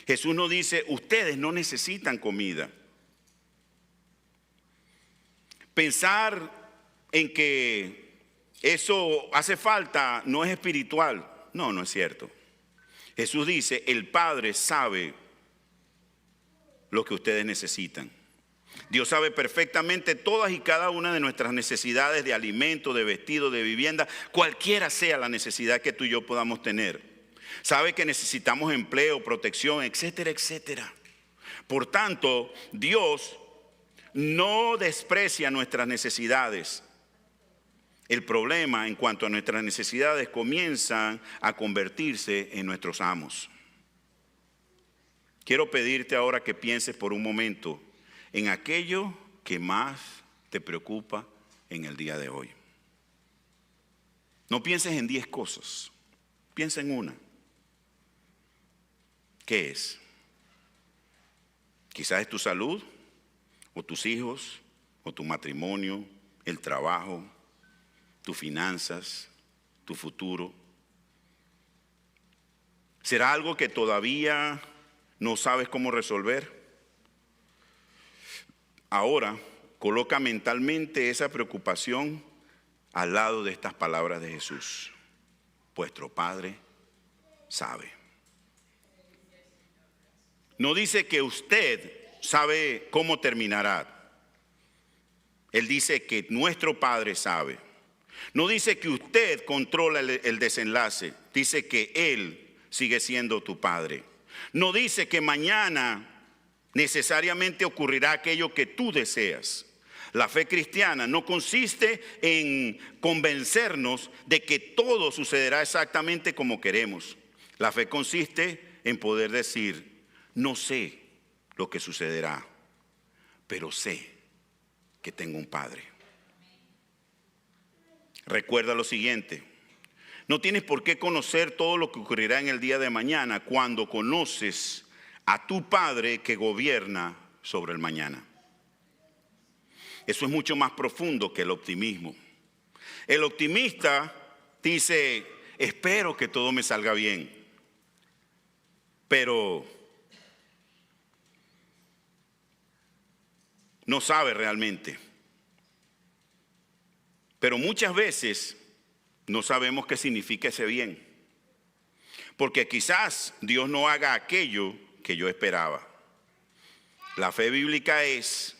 Jesús nos dice, ustedes no necesitan comida. Pensar en que eso hace falta no es espiritual. No, no es cierto. Jesús dice, el Padre sabe lo que ustedes necesitan. Dios sabe perfectamente todas y cada una de nuestras necesidades de alimento, de vestido, de vivienda, cualquiera sea la necesidad que tú y yo podamos tener. Sabe que necesitamos empleo, protección, etcétera, etcétera. Por tanto, Dios no desprecia nuestras necesidades. El problema en cuanto a nuestras necesidades comienzan a convertirse en nuestros amos. Quiero pedirte ahora que pienses por un momento en aquello que más te preocupa en el día de hoy. No pienses en 10 cosas, piensa en una. ¿Qué es? Quizás es tu salud, o tus hijos, o tu matrimonio, el trabajo, tus finanzas, tu futuro. ¿Será algo que todavía no sabes cómo resolver? Ahora, coloca mentalmente esa preocupación al lado de estas palabras de Jesús. Vuestro Padre sabe. No dice que usted sabe cómo terminará. Él dice que nuestro Padre sabe. No dice que usted controla el desenlace. Dice que Él sigue siendo tu Padre. No dice que mañana necesariamente ocurrirá aquello que tú deseas. La fe cristiana no consiste en convencernos de que todo sucederá exactamente como queremos. La fe consiste en poder decir, no sé lo que sucederá, pero sé que tengo un Padre. Recuerda lo siguiente, no tienes por qué conocer todo lo que ocurrirá en el día de mañana cuando conoces a tu Padre que gobierna sobre el mañana. Eso es mucho más profundo que el optimismo. El optimista dice, espero que todo me salga bien, pero no sabe realmente. Pero muchas veces no sabemos qué significa ese bien, porque quizás Dios no haga aquello que yo esperaba. La fe bíblica es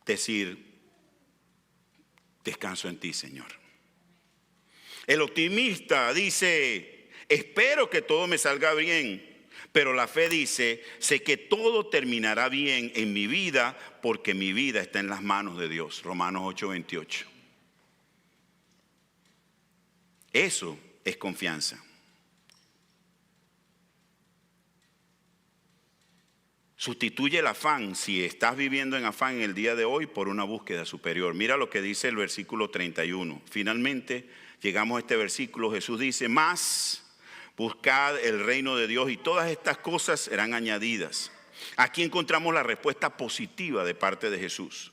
decir, descanso en ti, Señor. El optimista dice, espero que todo me salga bien, pero la fe dice, sé que todo terminará bien en mi vida porque mi vida está en las manos de Dios. Romanos 8:28. Eso es confianza. Sustituye el afán, si estás viviendo en afán en el día de hoy, por una búsqueda superior. Mira lo que dice el versículo 31. Finalmente llegamos a este versículo. Jesús dice, más buscad el reino de Dios y todas estas cosas serán añadidas. Aquí encontramos la respuesta positiva de parte de Jesús.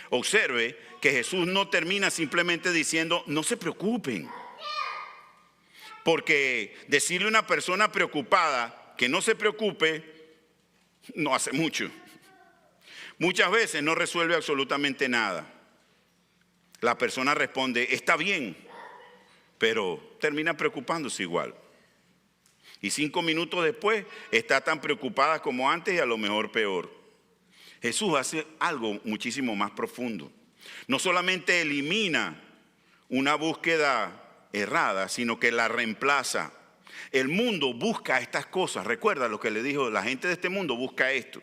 Observe que Jesús no termina simplemente diciendo, no se preocupen. Porque decirle a una persona preocupada que no se preocupe no hace mucho. Muchas veces no resuelve absolutamente nada. La persona responde, está bien, pero termina preocupándose igual. Y 5 minutos después está tan preocupada como antes y a lo mejor peor. Jesús hace algo muchísimo más profundo. No solamente elimina una búsqueda errada, sino que la reemplaza. El mundo busca estas cosas. Recuerda lo que le dijo, la gente de este mundo busca esto.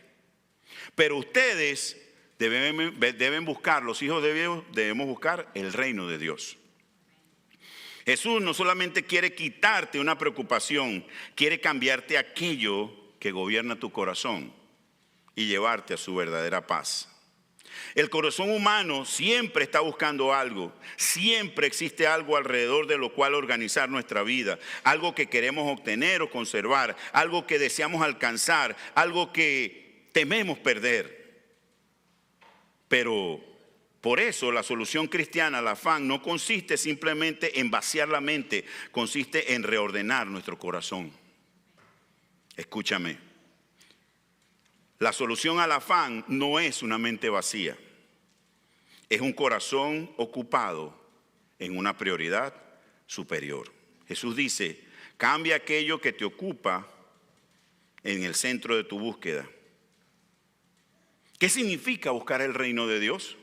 Pero ustedes deben buscar, los hijos de Dios debemos buscar el reino de Dios. Jesús no solamente quiere quitarte una preocupación, quiere cambiarte aquello que gobierna tu corazón y llevarte a su verdadera paz. El corazón humano siempre está buscando algo, siempre existe algo alrededor de lo cual organizar nuestra vida, algo que queremos obtener o conservar, algo que deseamos alcanzar, algo que tememos perder. Pero por eso la solución cristiana al afán no consiste simplemente en vaciar la mente, consiste en reordenar nuestro corazón. Escúchame. La solución al afán no es una mente vacía, es un corazón ocupado en una prioridad superior. Jesús dice, cambia aquello que te ocupa en el centro de tu búsqueda. ¿Qué significa buscar el reino de Dios?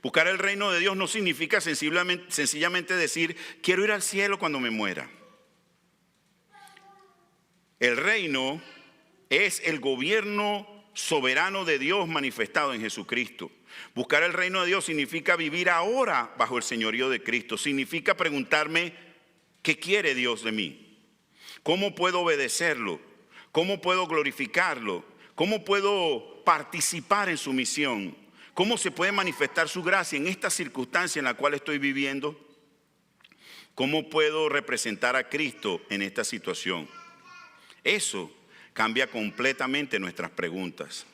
Buscar el reino de Dios no significa sencillamente decir, quiero ir al cielo cuando me muera. El reino es el gobierno soberano de Dios manifestado en Jesucristo. Buscar el reino de Dios significa vivir ahora bajo el señorío de Cristo. Significa preguntarme, ¿qué quiere Dios de mí? ¿Cómo puedo obedecerlo? ¿Cómo puedo glorificarlo? ¿Cómo puedo participar en su misión? ¿Cómo se puede manifestar su gracia en esta circunstancia en la cual estoy viviendo? ¿Cómo puedo representar a Cristo en esta situación? Eso cambia completamente nuestras preguntas.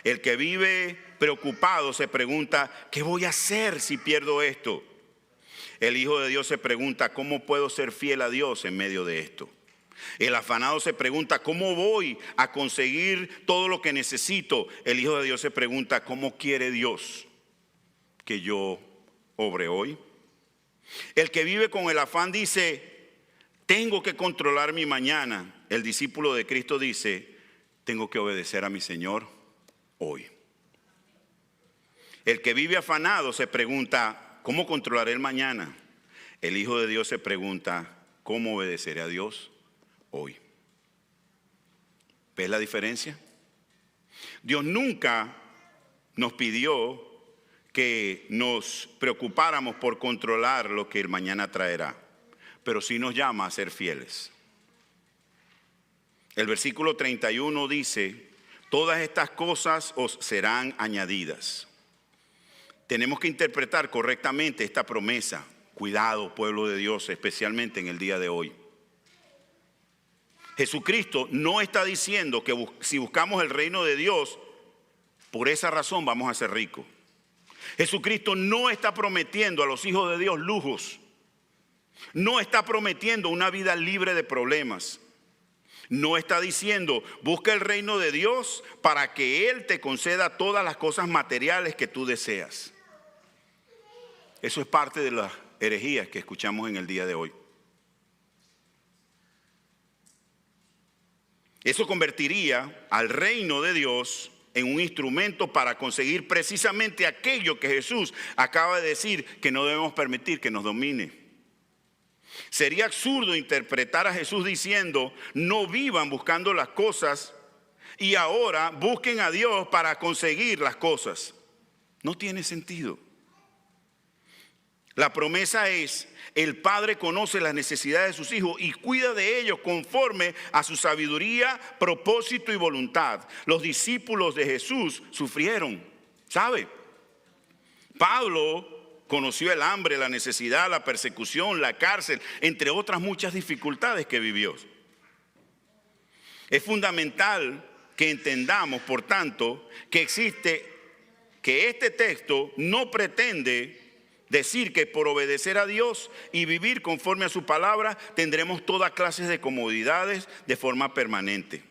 El que vive preocupado se pregunta, ¿qué voy a hacer si pierdo esto? El Hijo de Dios se pregunta, ¿cómo puedo ser fiel a Dios en medio de esto? El afanado se pregunta, ¿cómo voy a conseguir todo lo que necesito? El Hijo de Dios se pregunta, ¿cómo quiere Dios que yo obre hoy? El que vive con el afán dice, tengo que controlar mi mañana. El discípulo de Cristo dice, tengo que obedecer a mi Señor hoy. El que vive afanado se pregunta, ¿cómo controlaré el mañana? El Hijo de Dios se pregunta, ¿cómo obedeceré a Dios hoy? ¿Ves la diferencia? Dios nunca nos pidió que nos preocupáramos por controlar lo que el mañana traerá, pero sí nos llama a ser fieles. El versículo 31 dice, todas estas cosas os serán añadidas. Tenemos que interpretar correctamente esta promesa. Cuidado, pueblo de Dios, especialmente en el día de hoy. Jesucristo no está diciendo que si buscamos el reino de Dios, Por esa razón vamos a ser ricos. Jesucristo no está prometiendo a los hijos de Dios lujos. No está prometiendo una vida libre de problemas. No está diciendo, busca el reino de Dios para que Él te conceda todas las cosas materiales que tú deseas. Eso es parte de las herejías que escuchamos en el día de hoy. Eso convertiría al reino de Dios en un instrumento para conseguir precisamente aquello que Jesús acaba de decir que no debemos permitir que nos domine. Sería absurdo interpretar a Jesús diciendo, no vivan buscando las cosas y ahora busquen a Dios para conseguir las cosas. No tiene sentido. La promesa es, el Padre conoce las necesidades de sus hijos y cuida de ellos conforme a su sabiduría, propósito y voluntad. Los discípulos de Jesús sufrieron, ¿sabe? Pablo conoció el hambre, la necesidad, la persecución, la cárcel, entre otras muchas dificultades que vivió. Es fundamental que entendamos, por tanto, que este texto no pretende decir que por obedecer a Dios y vivir conforme a su palabra tendremos todas clases de comodidades de forma permanente.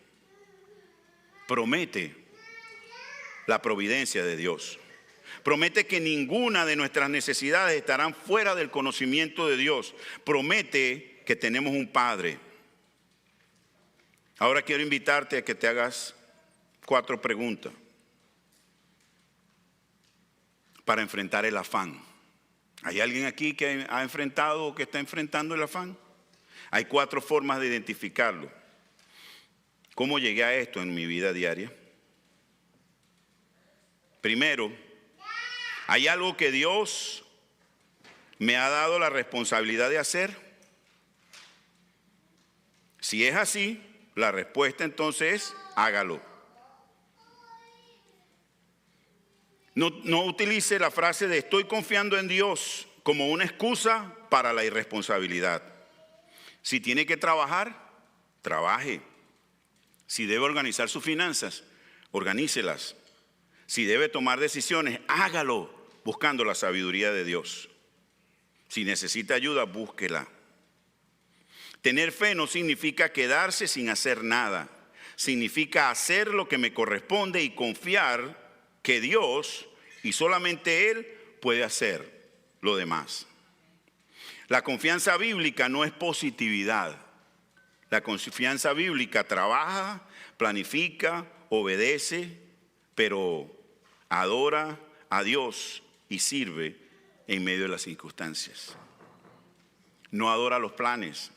Promete la providencia de Dios. Promete que ninguna de nuestras necesidades estarán fuera del conocimiento de Dios. Promete que tenemos un Padre. Ahora quiero invitarte a que te hagas 4 preguntas para enfrentar el afán. ¿Hay alguien aquí que ha enfrentado o que está enfrentando el afán? Hay 4 formas de identificarlo. ¿Cómo llegué a esto en mi vida diaria? Primero, ¿hay algo que Dios me ha dado la responsabilidad de hacer? Si es así, la respuesta entonces es, hágalo. No utilice la frase de estoy confiando en Dios como una excusa para la irresponsabilidad. Si tiene que trabajar, trabaje. Si debe organizar sus finanzas, organícelas. Si debe tomar decisiones, hágalo buscando la sabiduría de Dios. Si necesita ayuda, búsquela. Tener fe no significa quedarse sin hacer nada. Significa hacer lo que me corresponde y confiar que Dios y solamente Él puede hacer lo demás. La confianza bíblica no es positividad. La confianza bíblica trabaja, planifica, obedece, pero adora a Dios y sirve en medio de las circunstancias. No adora los planes,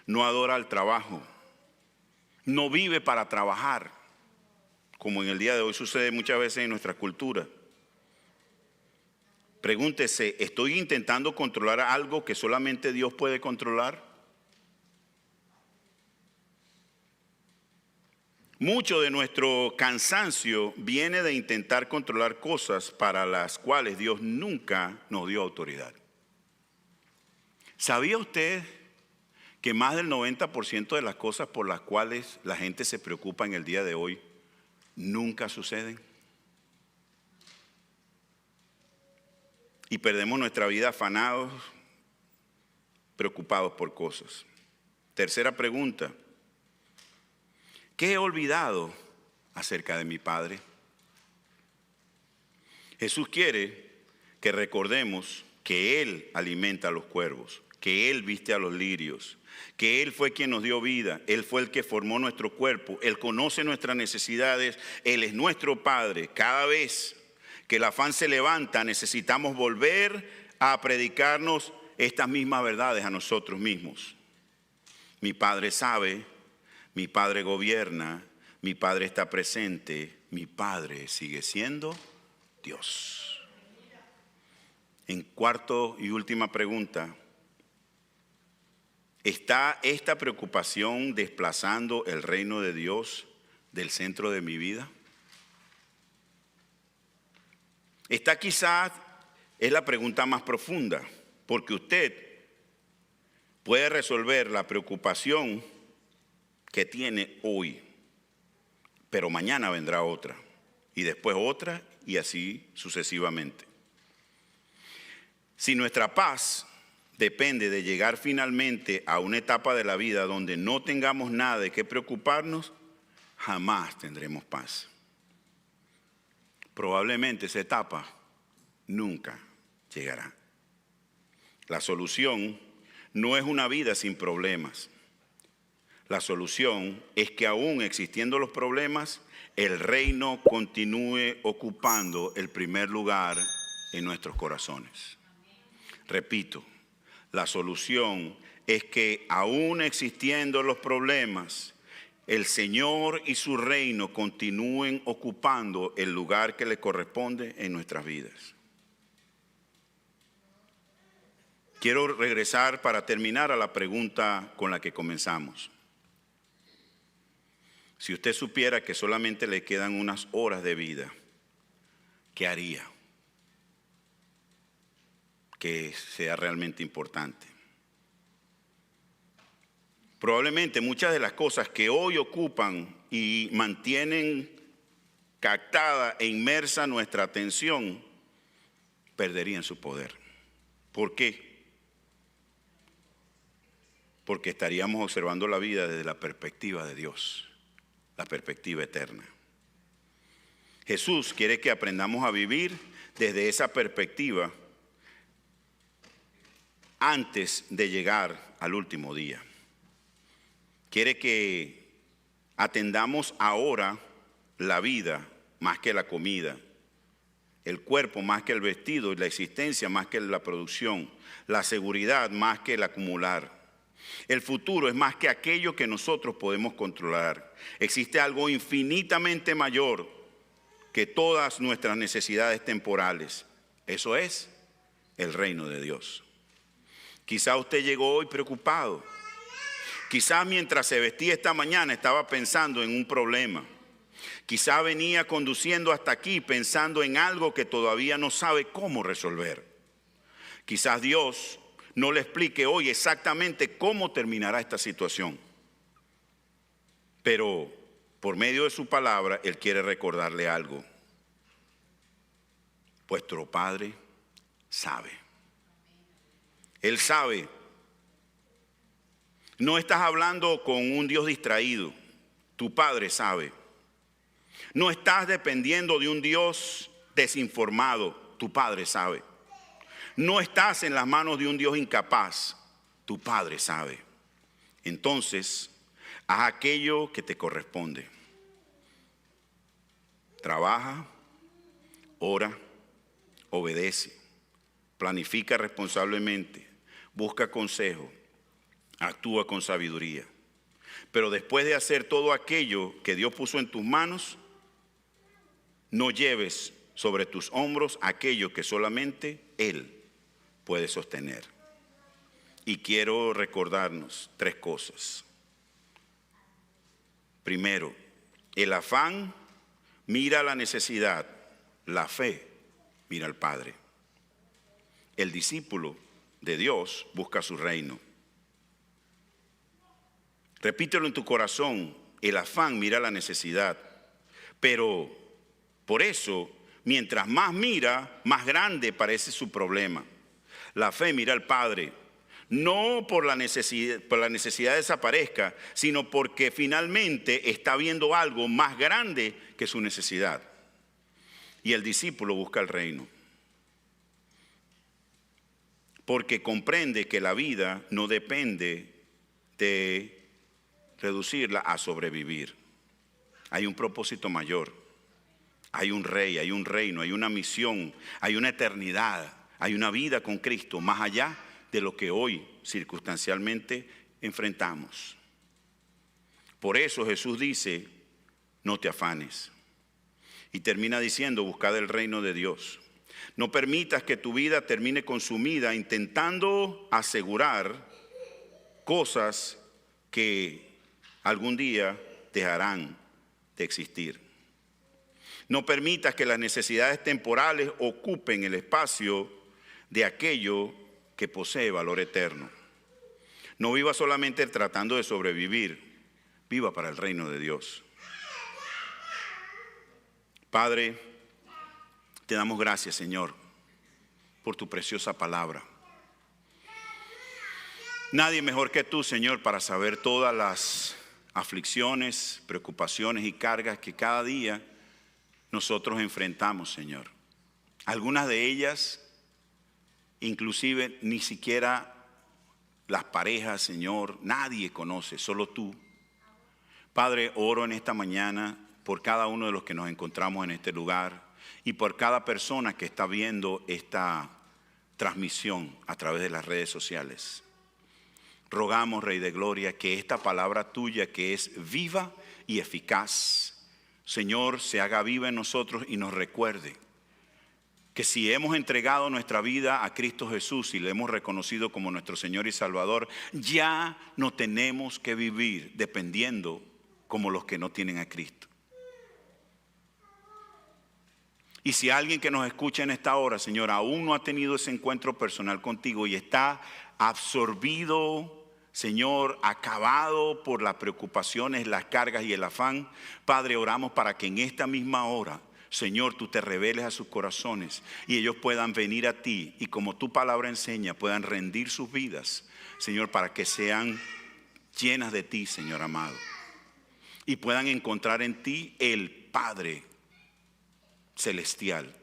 no adora el trabajo, no vive para trabajar, como en el día de hoy sucede muchas veces en nuestra cultura. Pregúntese, ¿estoy intentando controlar algo que solamente Dios puede controlar? Mucho de nuestro cansancio viene de intentar controlar cosas para las cuales Dios nunca nos dio autoridad. ¿Sabía usted que más del 90% de las cosas por las cuales la gente se preocupa en el día de hoy nunca suceden? Y perdemos nuestra vida afanados, preocupados por cosas. Tercera pregunta. ¿Qué he olvidado acerca de mi Padre? Jesús quiere que recordemos que Él alimenta a los cuervos, que Él viste a los lirios, que Él fue quien nos dio vida, Él fue el que formó nuestro cuerpo, Él conoce nuestras necesidades, Él es nuestro Padre. Cada vez que el afán se levanta, necesitamos volver a predicarnos estas mismas verdades a nosotros mismos. Mi Padre sabe, mi Padre gobierna, mi Padre está presente, mi Padre sigue siendo Dios. En cuarto y última pregunta, ¿está esta preocupación desplazando el reino de Dios del centro de mi vida? Esta quizás es la pregunta más profunda, porque usted puede resolver la preocupación que tiene hoy, pero mañana vendrá otra. y después otra y así sucesivamente. Si nuestra paz depende de llegar finalmente a una etapa de la vida donde no tengamos nada de qué preocuparnos, jamás tendremos paz. Probablemente esa etapa nunca llegará. La solución no es una vida sin problemas. La solución es que aún existiendo los problemas, el reino continúe ocupando el primer lugar en nuestros corazones. Repito, la solución es que aún existiendo los problemas, el Señor y su reino continúen ocupando el lugar que le corresponde en nuestras vidas. Quiero regresar para terminar a la pregunta con la que comenzamos. Si usted supiera que solamente le quedan unas horas de vida, ¿qué haría? Que sea realmente importante. Probablemente muchas de las cosas que hoy ocupan y mantienen captada e inmersa nuestra atención perderían su poder. ¿Por qué? Porque estaríamos observando la vida desde la perspectiva de Dios, la perspectiva eterna. Jesús quiere que aprendamos a vivir desde esa perspectiva antes de llegar al último día. Quiere que atendamos ahora la vida más que la comida, el cuerpo más que el vestido y la existencia más que la producción, la seguridad más que el acumular. El futuro es más que aquello que nosotros podemos controlar. Existe algo infinitamente mayor que todas nuestras necesidades temporales. Eso es el reino de Dios. Quizá usted llegó hoy preocupado. Quizá mientras se vestía esta mañana estaba pensando en un problema. Quizá venía conduciendo hasta aquí pensando en algo que todavía no sabe cómo resolver. Quizás Dios no le explique hoy exactamente cómo terminará esta situación. Pero por medio de su palabra, Él quiere recordarle algo. Vuestro Padre sabe. Él sabe. No estás hablando con un Dios distraído. Tu Padre sabe. No estás dependiendo de un Dios desinformado. Tu Padre sabe. No estás en las manos de un Dios incapaz. Tu Padre sabe. Entonces, haz aquello que te corresponde. Trabaja, ora, obedece, planifica responsablemente, busca consejo, actúa con sabiduría. Pero después de hacer todo aquello que Dios puso en tus manos, no lleves sobre tus hombros aquello que solamente Él puede sostener. Y quiero recordarnos 3 cosas. Primero, el afán mira la necesidad, la fe mira al Padre. El discípulo de Dios busca su reino. Repítelo en tu corazón, el afán mira la necesidad, pero por eso, mientras más mira, más grande parece su problema. La fe mira al Padre, no por la necesidad desaparezca, sino porque finalmente está viendo algo más grande que su necesidad. Y el discípulo busca el reino, porque comprende que la vida no depende de reducirla a sobrevivir. Hay un propósito mayor, hay un rey, hay un reino, hay una misión, hay una eternidad, hay una vida con Cristo más allá de lo que hoy circunstancialmente enfrentamos. Por eso Jesús dice, no te afanes. Y termina diciendo, buscad el reino de Dios. No permitas que tu vida termine consumida intentando asegurar cosas que algún día dejarán de existir. No permitas que las necesidades temporales ocupen el espacio de aquello que posee valor eterno. No viva solamente tratando de sobrevivir, viva para el reino de Dios. Padre, te damos gracias, Señor, por tu preciosa palabra. Nadie mejor que tú, Señor, para saber todas las aflicciones, preocupaciones y cargas que cada día nosotros enfrentamos, Señor. Algunas de ellas, inclusive ni siquiera las parejas, Señor, nadie conoce, solo tú. Padre, oro en esta mañana por cada uno de los que nos encontramos en este lugar y por cada persona que está viendo esta transmisión a través de las redes sociales. Rogamos, Rey de Gloria, que esta palabra tuya, que es viva y eficaz, Señor, se haga viva en nosotros y nos recuerde que si hemos entregado nuestra vida a Cristo Jesús y le hemos reconocido como nuestro Señor y Salvador, ya no tenemos que vivir dependiendo como los que no tienen a Cristo. Y si alguien que nos escucha en esta hora, Señor, aún no ha tenido ese encuentro personal contigo y está absorbido, Señor, acabado por las preocupaciones, las cargas y el afán, Padre, oramos para que en esta misma hora, Señor, tú te reveles a sus corazones y ellos puedan venir a ti y como tu palabra enseña, puedan rendir sus vidas, Señor, para que sean llenas de ti, Señor amado, y puedan encontrar en ti el Padre celestial,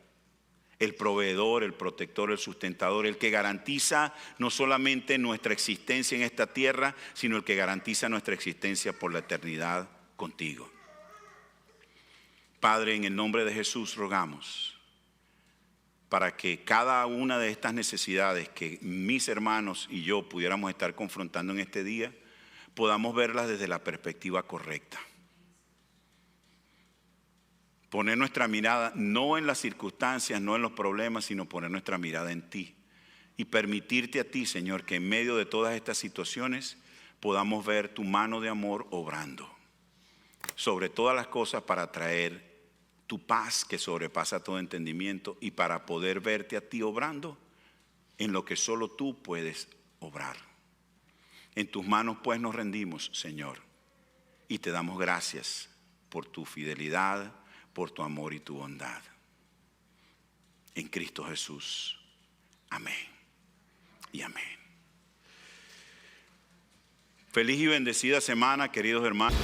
el proveedor, el protector, el sustentador, el que garantiza no solamente nuestra existencia en esta tierra, sino el que garantiza nuestra existencia por la eternidad contigo. Padre, en el nombre de Jesús rogamos para que cada una de estas necesidades que mis hermanos y yo pudiéramos estar confrontando en este día, podamos verlas desde la perspectiva correcta. Poner nuestra mirada no en las circunstancias, no en los problemas, sino poner nuestra mirada en ti. Y permitirte a ti, Señor, que en medio de todas estas situaciones podamos ver tu mano de amor obrando. Sobre todas las cosas para traer tu paz que sobrepasa todo entendimiento y para poder verte a ti obrando en lo que solo tú puedes obrar. En tus manos pues nos rendimos, Señor, y te damos gracias por tu fidelidad, por tu amor y tu bondad. En Cristo Jesús. Amén y amén. Feliz y bendecida semana, queridos hermanos.